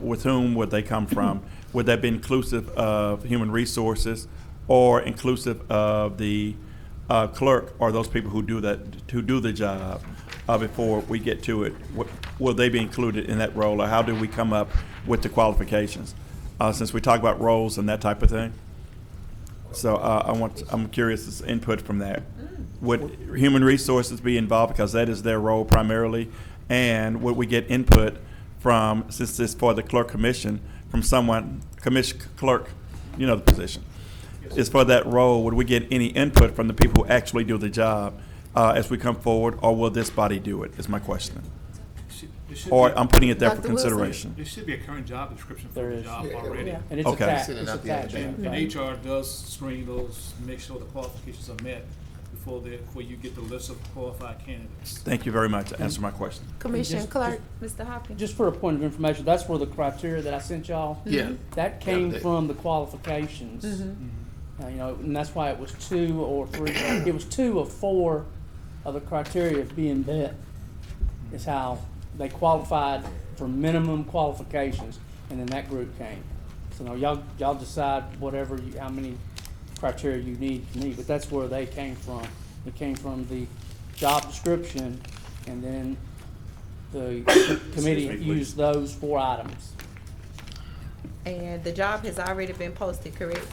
With whom would they come from? Would that be inclusive of human resources or inclusive of the clerk or those people who do the job before we get to it? Will they be included in that role, or how do we come up with the qualifications? Since we talk about roles and that type of thing. So I'm curious as input from that. Would human resources be involved because that is their role primarily? And would we get input from, since it's for the clerk commission, from someone, clerk, the position, is for that role, would we get any input from the people who actually do the job as we come forward, or will this body do it, is my question. It should Or be- I'm putting it there for Dr. Wilson. consideration. There should be a current job description for There the is. job Yeah. already. Yeah. And it's Okay. attached, Sent it it's out the other attached. day. And Right. HR does screen those, make sure the qualifications are met before you get the list of qualified candidates. Thank you very much. Answer my question. Commissioner Just- Clerk, Mr. Hopkins. Just for a point of information, that's where the criteria that I sent y'all. Yeah. That came Yeah. from the qualifications. You know, and that's why it was 2 or 3, it was 2 of 4 of the criteria of being met, is how they qualified for minimum qualifications, and then that group came. So now y'all decide whatever how many criteria you need to meet, but that's where they came from. It came from the job description, and then the committee used those 4 items. And the job has already been posted, correct?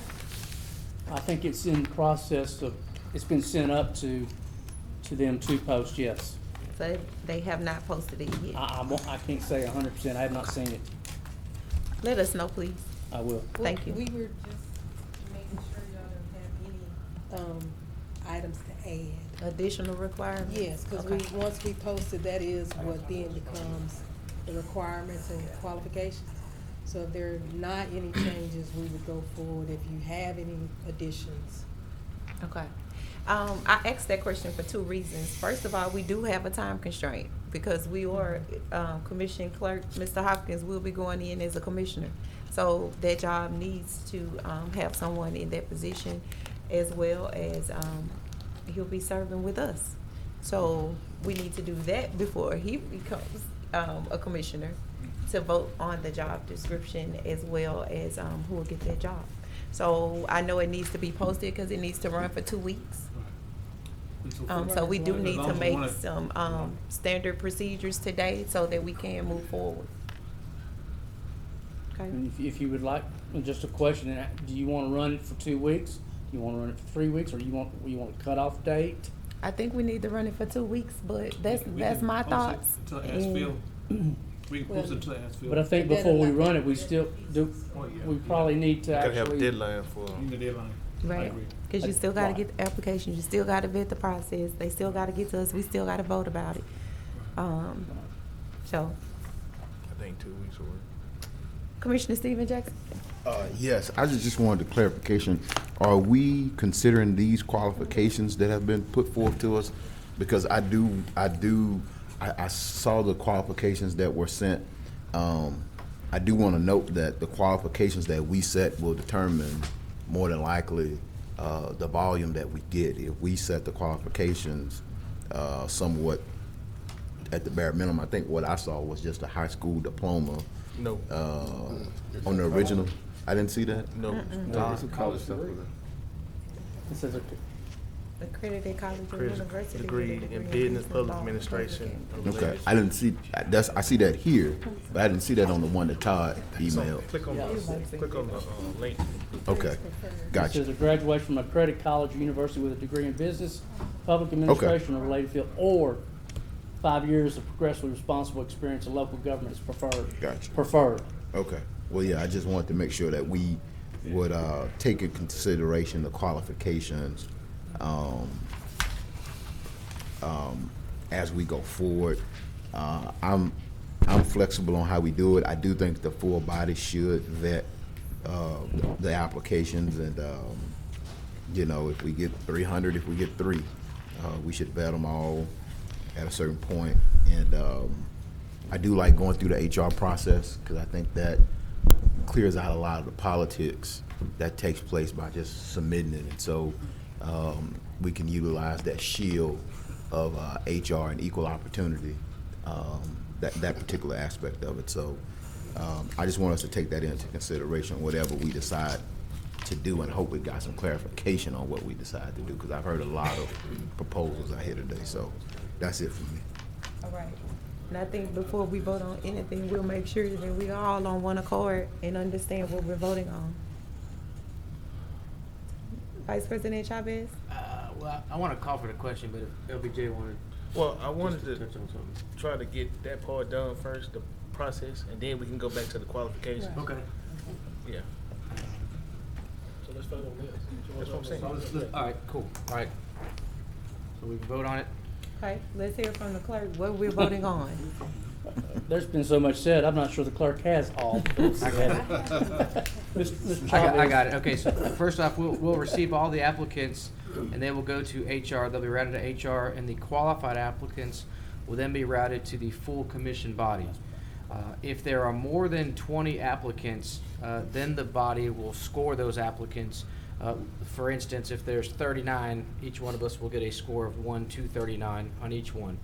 I think it's in the process of, it's been sent up to them to post, yes. So they have not posted it yet. I can't say 100%, I have not seen it. Let us know, please. I will. Thank you. We were just making sure y'all don't have any, items to add. Additional requirements? Yes, because Okay. once we post it, that is what then becomes the requirements and qualifications. So if there are not any changes, we would go forward if you have any additions. Okay. I asked that question for 2 reasons. First of all, we do have a time constraint because we are, Commission Clerk, Mr. Hopkins will be going in as a commissioner. So that job needs to, have someone in that position as well as, he'll be serving with us. So we need to do that before he becomes, a commissioner, to vote on the job description as well as, who will get that job. So I know it needs to be posted because it needs to run for 2 weeks. So we do need to make some, standard procedures today so that we can move forward. Okay. And if you would like, just a question, do you want to run it for 2 weeks? Do you want to run it for 3 weeks, or you want a cutoff date? I think we need to run it for 2 weeks, but that's my thoughts. Until And- as-filled. We can post it until as-filled. But I think before we run it, we still do, we probably need to Gotta have a actually. deadline for. In the deadline. I Right, agree. because you still gotta get the applications, you still gotta vet the process, they still gotta get to us, we still gotta vote about it. So, I think 2 weeks will work. Commissioner Stephen Jackson? Yes, I just wanted a clarification. Are we considering these qualifications that have been put forth to us? Because I saw the qualifications that were sent. I do want to note that the qualifications that we set will determine more than likely the volume that we get. If we set the qualifications somewhat at the bare minimum, I think what I saw was just a high school diploma. No. On the original. I didn't see that? No. There's some college stuff with it. This is a, Accredited college or Chris- university. degree with a in degree business, public law, administration. Okay, I didn't see, I see that here, but I didn't see that on the one that Todd emailed. Click on the link. Okay, gotcha. This is a graduation from a credit college or university with a degree in business, public administration or related field, or 5 years of progressively responsible experience in local government is preferred. Gotcha. Preferred. Okay, well, yeah, I just wanted to make sure that we would take in consideration the qualifications as we go forward. I'm flexible on how we do it. I do think the full body should vet the applications, and if we get 300, if we get 3, we should vet them all at a certain point. And I do like going through the HR process because I think that clears out a lot of the politics that takes place by just submitting it. And so we can utilize that shield of HR and equal opportunity, that particular aspect of it. So I just want us to take that into consideration, whatever we decide to do, and hope we got some clarification on what we decide to do, because I've heard a lot of proposals out here today. So that's it for me. All right. And I think before we vote on anything, we'll make sure that we are all on one accord and understand what we're voting on. Vice President Chavez? Well, I want to call for the question, but if LBJ wanted. Well, I wanted to to touch on something. try to get that part done first, the process, and then we can go back to the qualifications. Okay. Yeah. So let's vote on this. That's what I'm saying. All right, cool. All right. So we can vote on it. Okay, let's hear from the clerk what we're voting on. There's been so much said, I'm not sure the clerk has all. I got it. Mr. I got it. Okay, so first off, we'll receive all the applicants, and they will go to HR. They'll be routed to HR, and the qualified applicants will then be routed to the full commission body. If there are more than 20 applicants, then the body will score those applicants. For instance, if there's 39, each one of us will get a score of 1 to 39 on each one.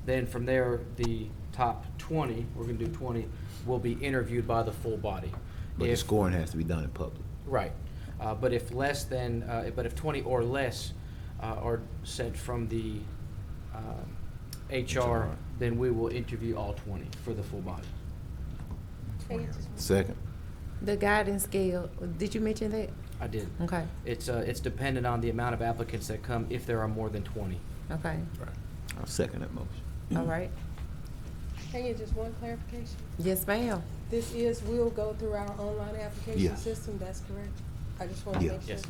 Then from there, the top 20, we're going to do 20, will be interviewed by the full body. But the scoring has to be done in public. Right. But if less than, but if 20 or less are sent from the HR, then we will interview all 20 for the full body. Second. The guidance scale, did you mention that? I did. Okay. It's dependent on the amount of applicants that come, if there are more than 20. Okay. I'll second that motion. All right. Tanya, just one clarification. Yes, ma'am. This will go through our online application Yeah. system, that's correct? I just want to Yeah. make sure. Yes.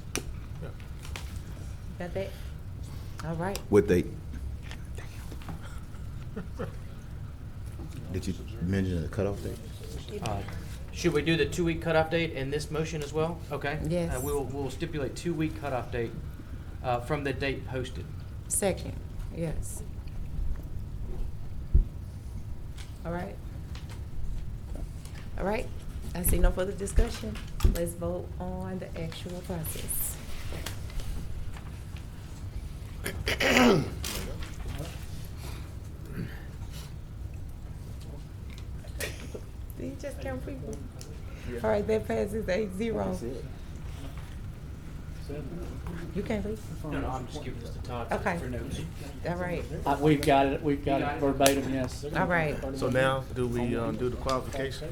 Got that? All right. What date? Did you mention the cutoff date? Should we do the 2-week cutoff date in this motion as well? Okay. Yes. We'll stipulate 2-week cutoff date from the date posted. Second, yes. All right. All right, I see no further discussion. Let's vote on the actual process. Did you just count people? All right, that passes 8-0. You can't leave? No, I'm just giving this to Todd Okay. for notes. All right, We've got it verbatim, yes. all right. So now, do we do the qualification?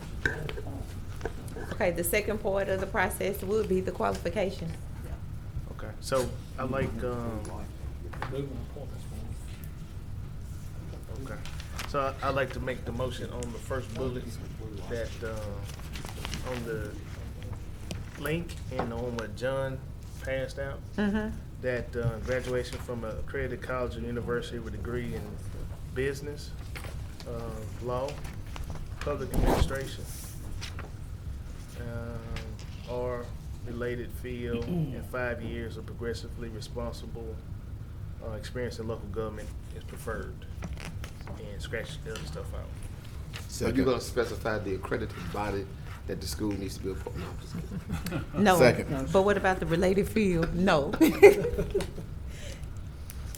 Okay, the second part of the process would be the qualification. Okay, so I like, okay, so I'd like to make the motion on the first bullet that, on the link and on what John passed out, that graduation from a accredited college or university with a degree in business, law, public administration, or related field, and 5 years of progressively responsible experience in local government is preferred, and scratch the other stuff out. So you're gonna specify the accredited body that the school needs to be a part of? No, I'm just kidding. No, Second. but what about the related field? No.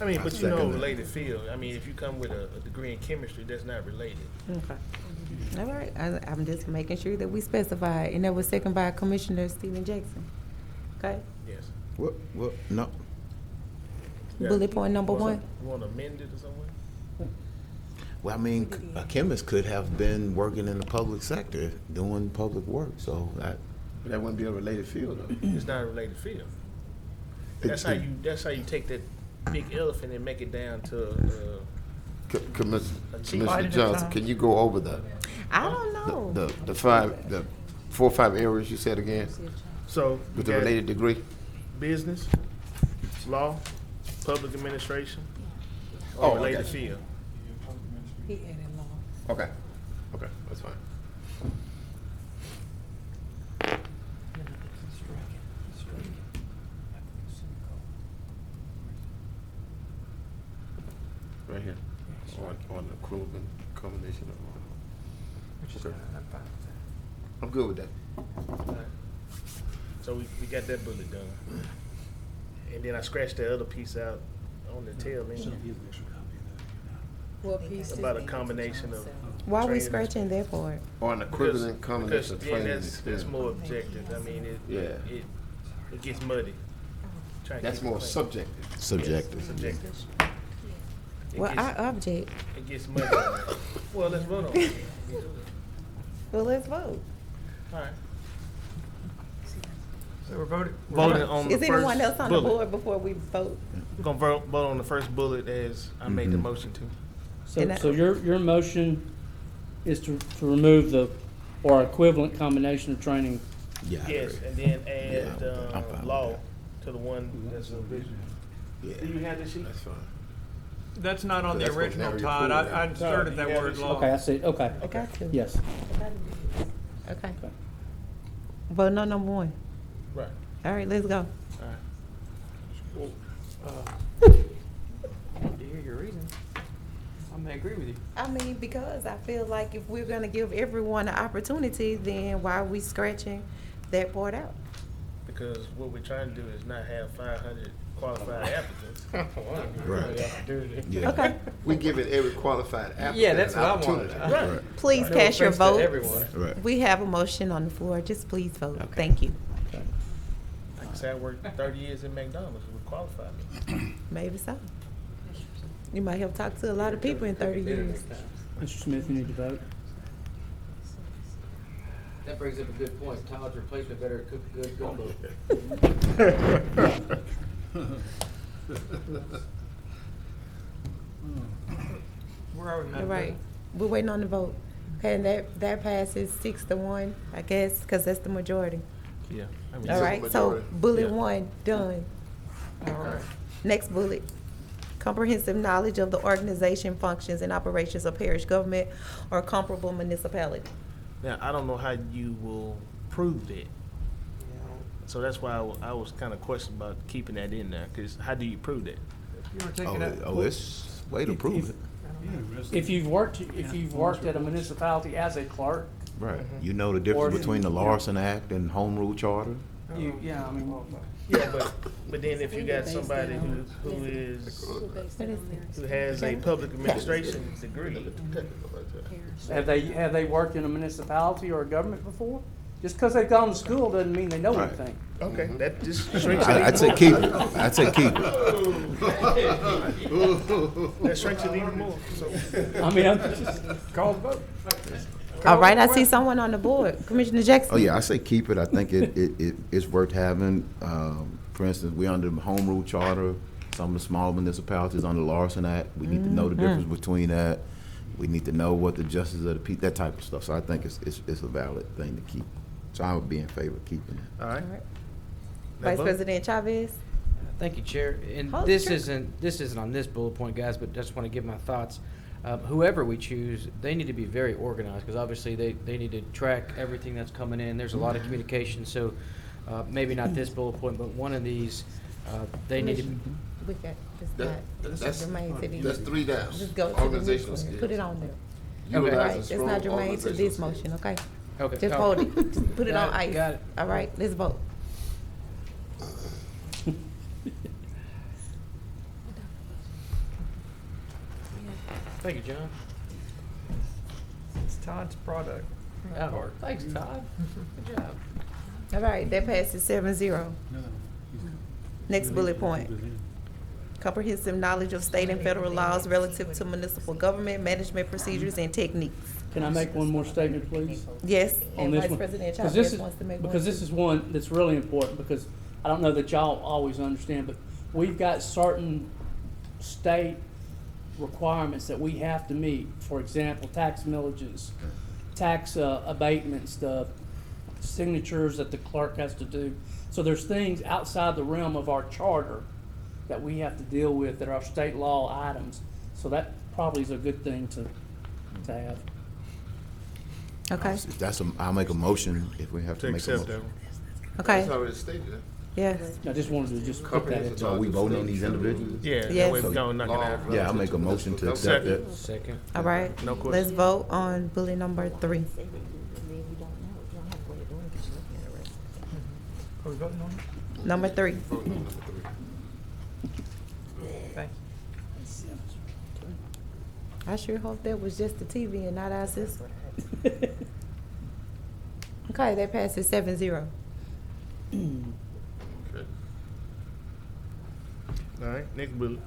I mean, but you second know, that. related field, I mean, if you come with a degree in chemistry, that's not related. Okay. All right, I'm just making sure that we specify, and that was second by Commissioner Stephen Jackson. Okay? Yes. What, no. Bullet point number one. You want to amend it or something? Well, I mean, a chemist could have been working in the public sector, doing public work, so that. That wouldn't be a related field, though. It's not a related field. That's how you take that big elephant and make it down to, Commissioner Johnson, can you go over I don't know. the 4 or 5 areas you said again? so. With you the got related degree? Business, law, public administration, Oh, or I related got you. field. He added law. Okay. Okay, that's fine. Right here, on the equivalent combination of. Okay. I'm good with that. So we got that bullet done. And then I scratched the other piece out on the tail end. What piece is About a it? combination of. Why are we training. scratching that part? Or an equivalent combination of Because, training yeah, and that's experience. more objective. I mean, Yeah. it gets muddy. Trying to That's keep more it clean. subjective. Subjective. Subjective. It Well, gets- I object. It gets muddy. Well, let's vote on it. Well, let's vote. All right. So we're voting. Voting on the Is first anyone else on the bullet. board before we vote? We're gonna vote on the first bullet as I made the motion to. So your motion is to remove the, or equivalent combination of training. Yeah. I Yes, agree. and then add, I'm fine with law that. to the one that's a vision. Yeah. Do you have the sheet? That's fine. That's not on the That's what original, narrow your Todd. pool I inserted that word law. Okay, I see, okay. Got to. Yes. Okay. Voting on number one. Right. All right, let's go. To hear your reason, I may agree with you. I mean, because I feel like if we're gonna give everyone an opportunity, then why are we scratching that part out? Because what we're trying to do is not have 500 qualified applicants. Right. Yeah. Okay. We giving every qualified applicant Yeah, that's an what I opportunity. wanted. Right. Please No cast your offense to vote. everyone. Right. We have a motion on the floor. Just please vote. Thank you. Like I said, I worked 30 years in McDonald's, it would qualify me. Maybe so. You might have talked to a lot of people in 30 years. Mr. Smith, you need to vote. That brings up a good point. Todd's replacement better cook a good gumbo. Where are we, All Madam right. We're waiting on the vote. Okay, and that passes 6-1, I guess, because that's the majority. Yeah. I mean, All right, so majority. bullet Yeah. one, done. All right. Next bullet. Comprehensive knowledge of the organization, functions, and operations of parish government or comparable municipality. Now, I don't know how you will prove that. So that's why I was kind of questioning about keeping that in there, because how do you prove that? You were taking that. It's way to prove it. If you've worked at a municipality as a clerk, Right. You know the difference Or- between the Larson Act and Home Rule Charter? yeah, I mean, Yeah, but then if you got somebody who has a public administration degree, have they worked in a municipality or a government before? Just because they've gone to school doesn't mean they know Right. anything. okay, that just shrinks it. I'd say keep it. I'd say keep it. That shrinks it even more. So I mean, I'm just call the vote. All right, I see someone on the board. Commissioner Jackson. Oh, yeah, I say keep it. I think it's worth having. For instance, we're under the Home Rule Charter. Some of the small municipalities under the Larson Act. We need to know the difference between that. We need to know what the justice of the peace, that type of stuff. So I think it's a valid thing to keep. So I would be in favor of keeping it. all right. All right. Now Vice vote. President Chavez. Thank you, Chair. And Hold this your- isn't on this bullet point, guys, but just want to give my thoughts. Whoever we choose, they need to be very organized, because obviously they need to track everything that's coming in. There's a lot of communication, so maybe not this bullet point, but one of these, they need to. We got, That's germane to these. that's 3 down. Just go to the Organizational next one. skills. Put it on there. Utilizing Right, it's strong not germane to organizational this skills. motion, okay? Okay. Just Oh. hold it. Just put it on Got it, ice. got it. All right, let's vote. Thank you, John. It's Todd's product. Oh, thanks, Todd. Good job. All right, that passes 7-0. Next bullet point. Comprehensive knowledge of state and federal laws relative to municipal government, management procedures, and techniques. Can I make one more statement, please? Yes, On and this Vice one? President 'Cause Chavez wants to make one. Because this is one that's really important, because I don't know that y'all always understand, but we've got certain state requirements that we have to meet. For example, tax millages, tax abatements, the signatures that the clerk has to do. So there's things outside the realm of our charter that we have to deal with that are state law items. So that probably is a good thing to have. Okay, I'll make a motion if we have to To make a accept that motion. one. okay, It's already stated. yes. I just wanted to just put that in. So are we voting on these individuals? Yeah, Yes. that way we're gonna knock it out. Yeah, I'll make a motion to accept it. Second. All right, No question. let's vote on bullet number 3. Are we voting on it? Number 3. Thank you. I sure hope that was just the TV and not our system. Okay, that passes 7-0. Okay. All right, next bullet.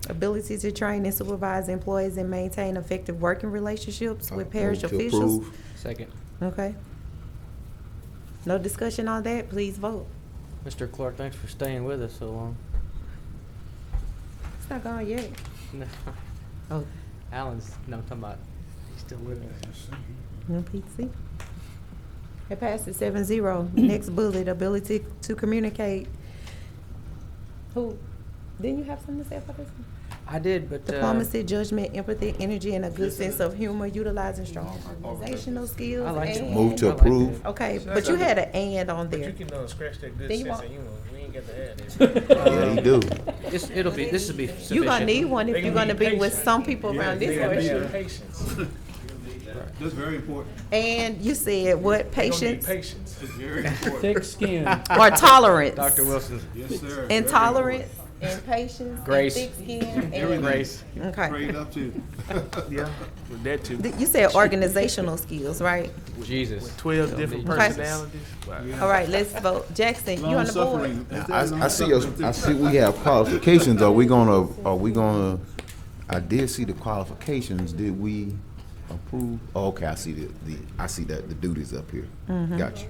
Ability to train and supervise employees and maintain effective working relationships with parish Move to officials. approve. Second. Okay. No discussion on that, please vote. Mr. Clark, thanks for staying with us so long. It's not gone yet. No. Oh, Alan's, no, I'm talking about, he's still with us. PC. It passes 7-0. Next bullet, ability to communicate. Who, didn't you have something to say about this one? I did, but. Diplomacy, judgment, empathy, energy, and a good sense of humor, utilizing strong organizational skills. I like it. and- Move to approve. Okay, but you had an and on But there. you can scratch that good Then you sense want- of humor. We ain't got to add that. Yeah, you do. This will be sufficient. You gonna need one if They you're gonna gonna need be with patience. some people around They this gotta issue. have patience. That's very important. And you said what, They gonna need patience patience. It's very important. Thick skin. or tolerance? Dr. Wilson. Yes, sir. Intolerance and patience Grace. and thick skin and. Grace. Okay. Prayed up to. Yeah, with that too. You said organizational skills, right? Jesus. 12 different Okay. personalities. Wow. All right, let's vote. Jackson, you on the board? I see we have qualifications. Are we gonna, I did see the qualifications. Did we approve? Oh, okay, I see the duties up here. Gotcha.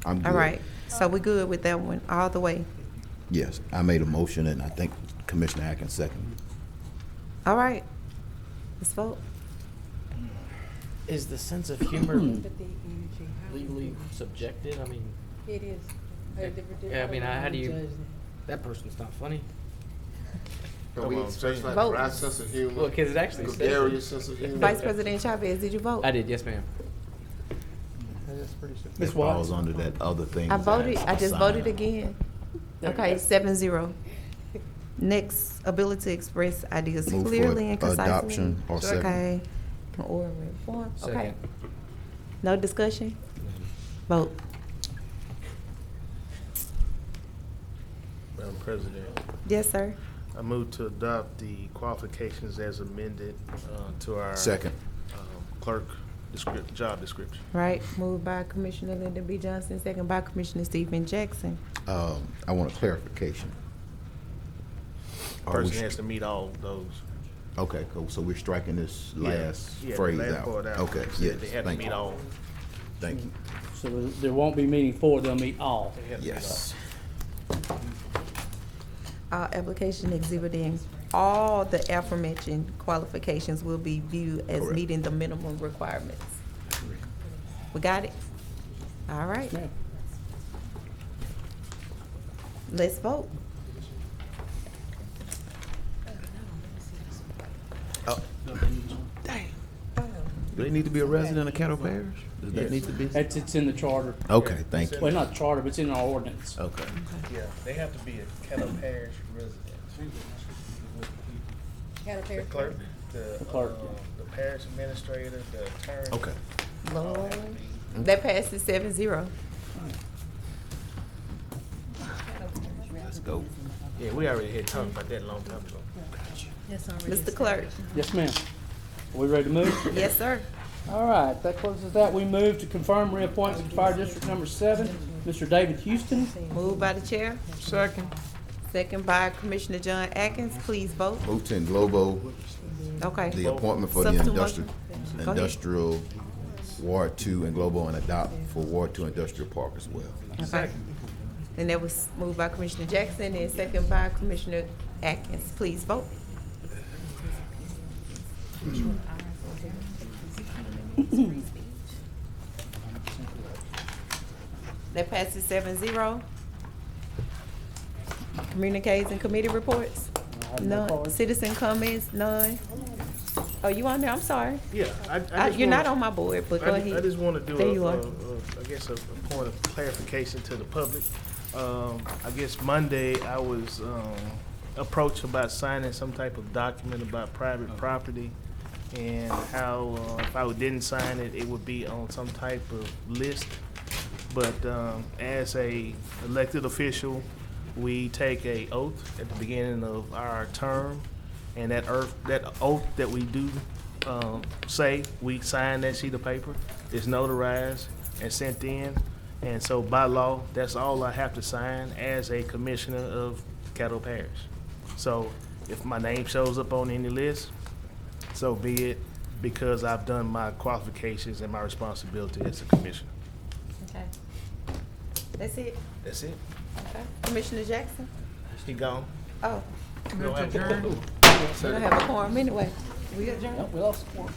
I'm good. All right, so we good with that one all the way. Yes, I made a motion and I think Commissioner Atkins seconded. All right, let's vote. Is the sense of humor Empathy, energy. legally subjected? I mean, It is. yeah, I mean, how do you, Judge that person's not funny. But we express like Vote. dry sense of humor. Well, 'cause it actually says gregarious sense of humor. Vice President Chavez, did you vote? I did, yes, ma'am. That falls under that other thing. I voted, I just voted again. Okay, 7-0. Next, ability to express ideas Move for clearly and concisely. adoption or second. Okay. Or reform, okay. Second. No discussion? Vote. Madam President, Yes, sir. I move to adopt the qualifications as amended to our Second. Clerk job description. Right, moved by Commissioner Lyndon B. Johnson, second by Commissioner Stephen Jackson. I want a clarification. Are we Person has to meet all those. Okay, cool. So we're striking this last Yeah, the phrase last out. part out. Okay, Said yes, They have to thank meet you. all. Thank you. So there won't be meeting 4, they'll meet all. They have to meet Yes. Application exhibiting all the aforementioned qualifications will be viewed as Correct. meeting the minimum requirements. We got it? All right. Ma'am. Let's vote. Do they need to be a resident of Caddo Parish? Does that need to be? It's in the charter. Okay, thank you. Well, not charter, but it's in our ordinance. Okay. Yeah, they have to be a Caddo Parish resident. Caddo The Parish. clerk, The clerk. the parish administrator, the attorney. Okay. Lord, that passes 7-0. Let's go. Yeah, we already had talked about that a long time ago. That's already Mr. Clerk? Yes, ma'am. Are we ready to move? Yes, sir. All right, that closes that. We move to confirm reappointment to Fire District Number 7, Mr. David Houston. Moved by the chair. Second. Second by Commissioner John Atkins. Please vote. Move to Globo, Okay. the appointment for the Substitute motion. Go ahead. industrial Ward 2 and Globo and adopt for Ward 2 Industrial Park as well. Okay. And that was moved by Commissioner Jackson and second by Commissioner Atkins. Please vote. That passes 7-0. Communiques and committee reports? None. Citizen comments? None. Oh, you on there? I'm sorry. Yeah, I just You're not wanna- on my board, but go ahead. I just want to do There you are. I guess a point of clarification to the public. I guess Monday I was approached about signing some type of document about private property and how if I didn't sign it, it would be on some type of list. But as a elected official, we take a oath at the beginning of our term, and that oath that we do say, we sign that sheet of paper, is notarized and sent in. And so by law, that's all I have to sign as a commissioner of Caddo Parish. So if my name shows up on any list, so be it, because I've done my qualifications and my responsibility as a commissioner. Okay. That's it? That's it. Okay. Commissioner Jackson? He gone. Oh, We don't have a quorum. we don't have a quorum anyway. We adjourn? Nope, we lost one.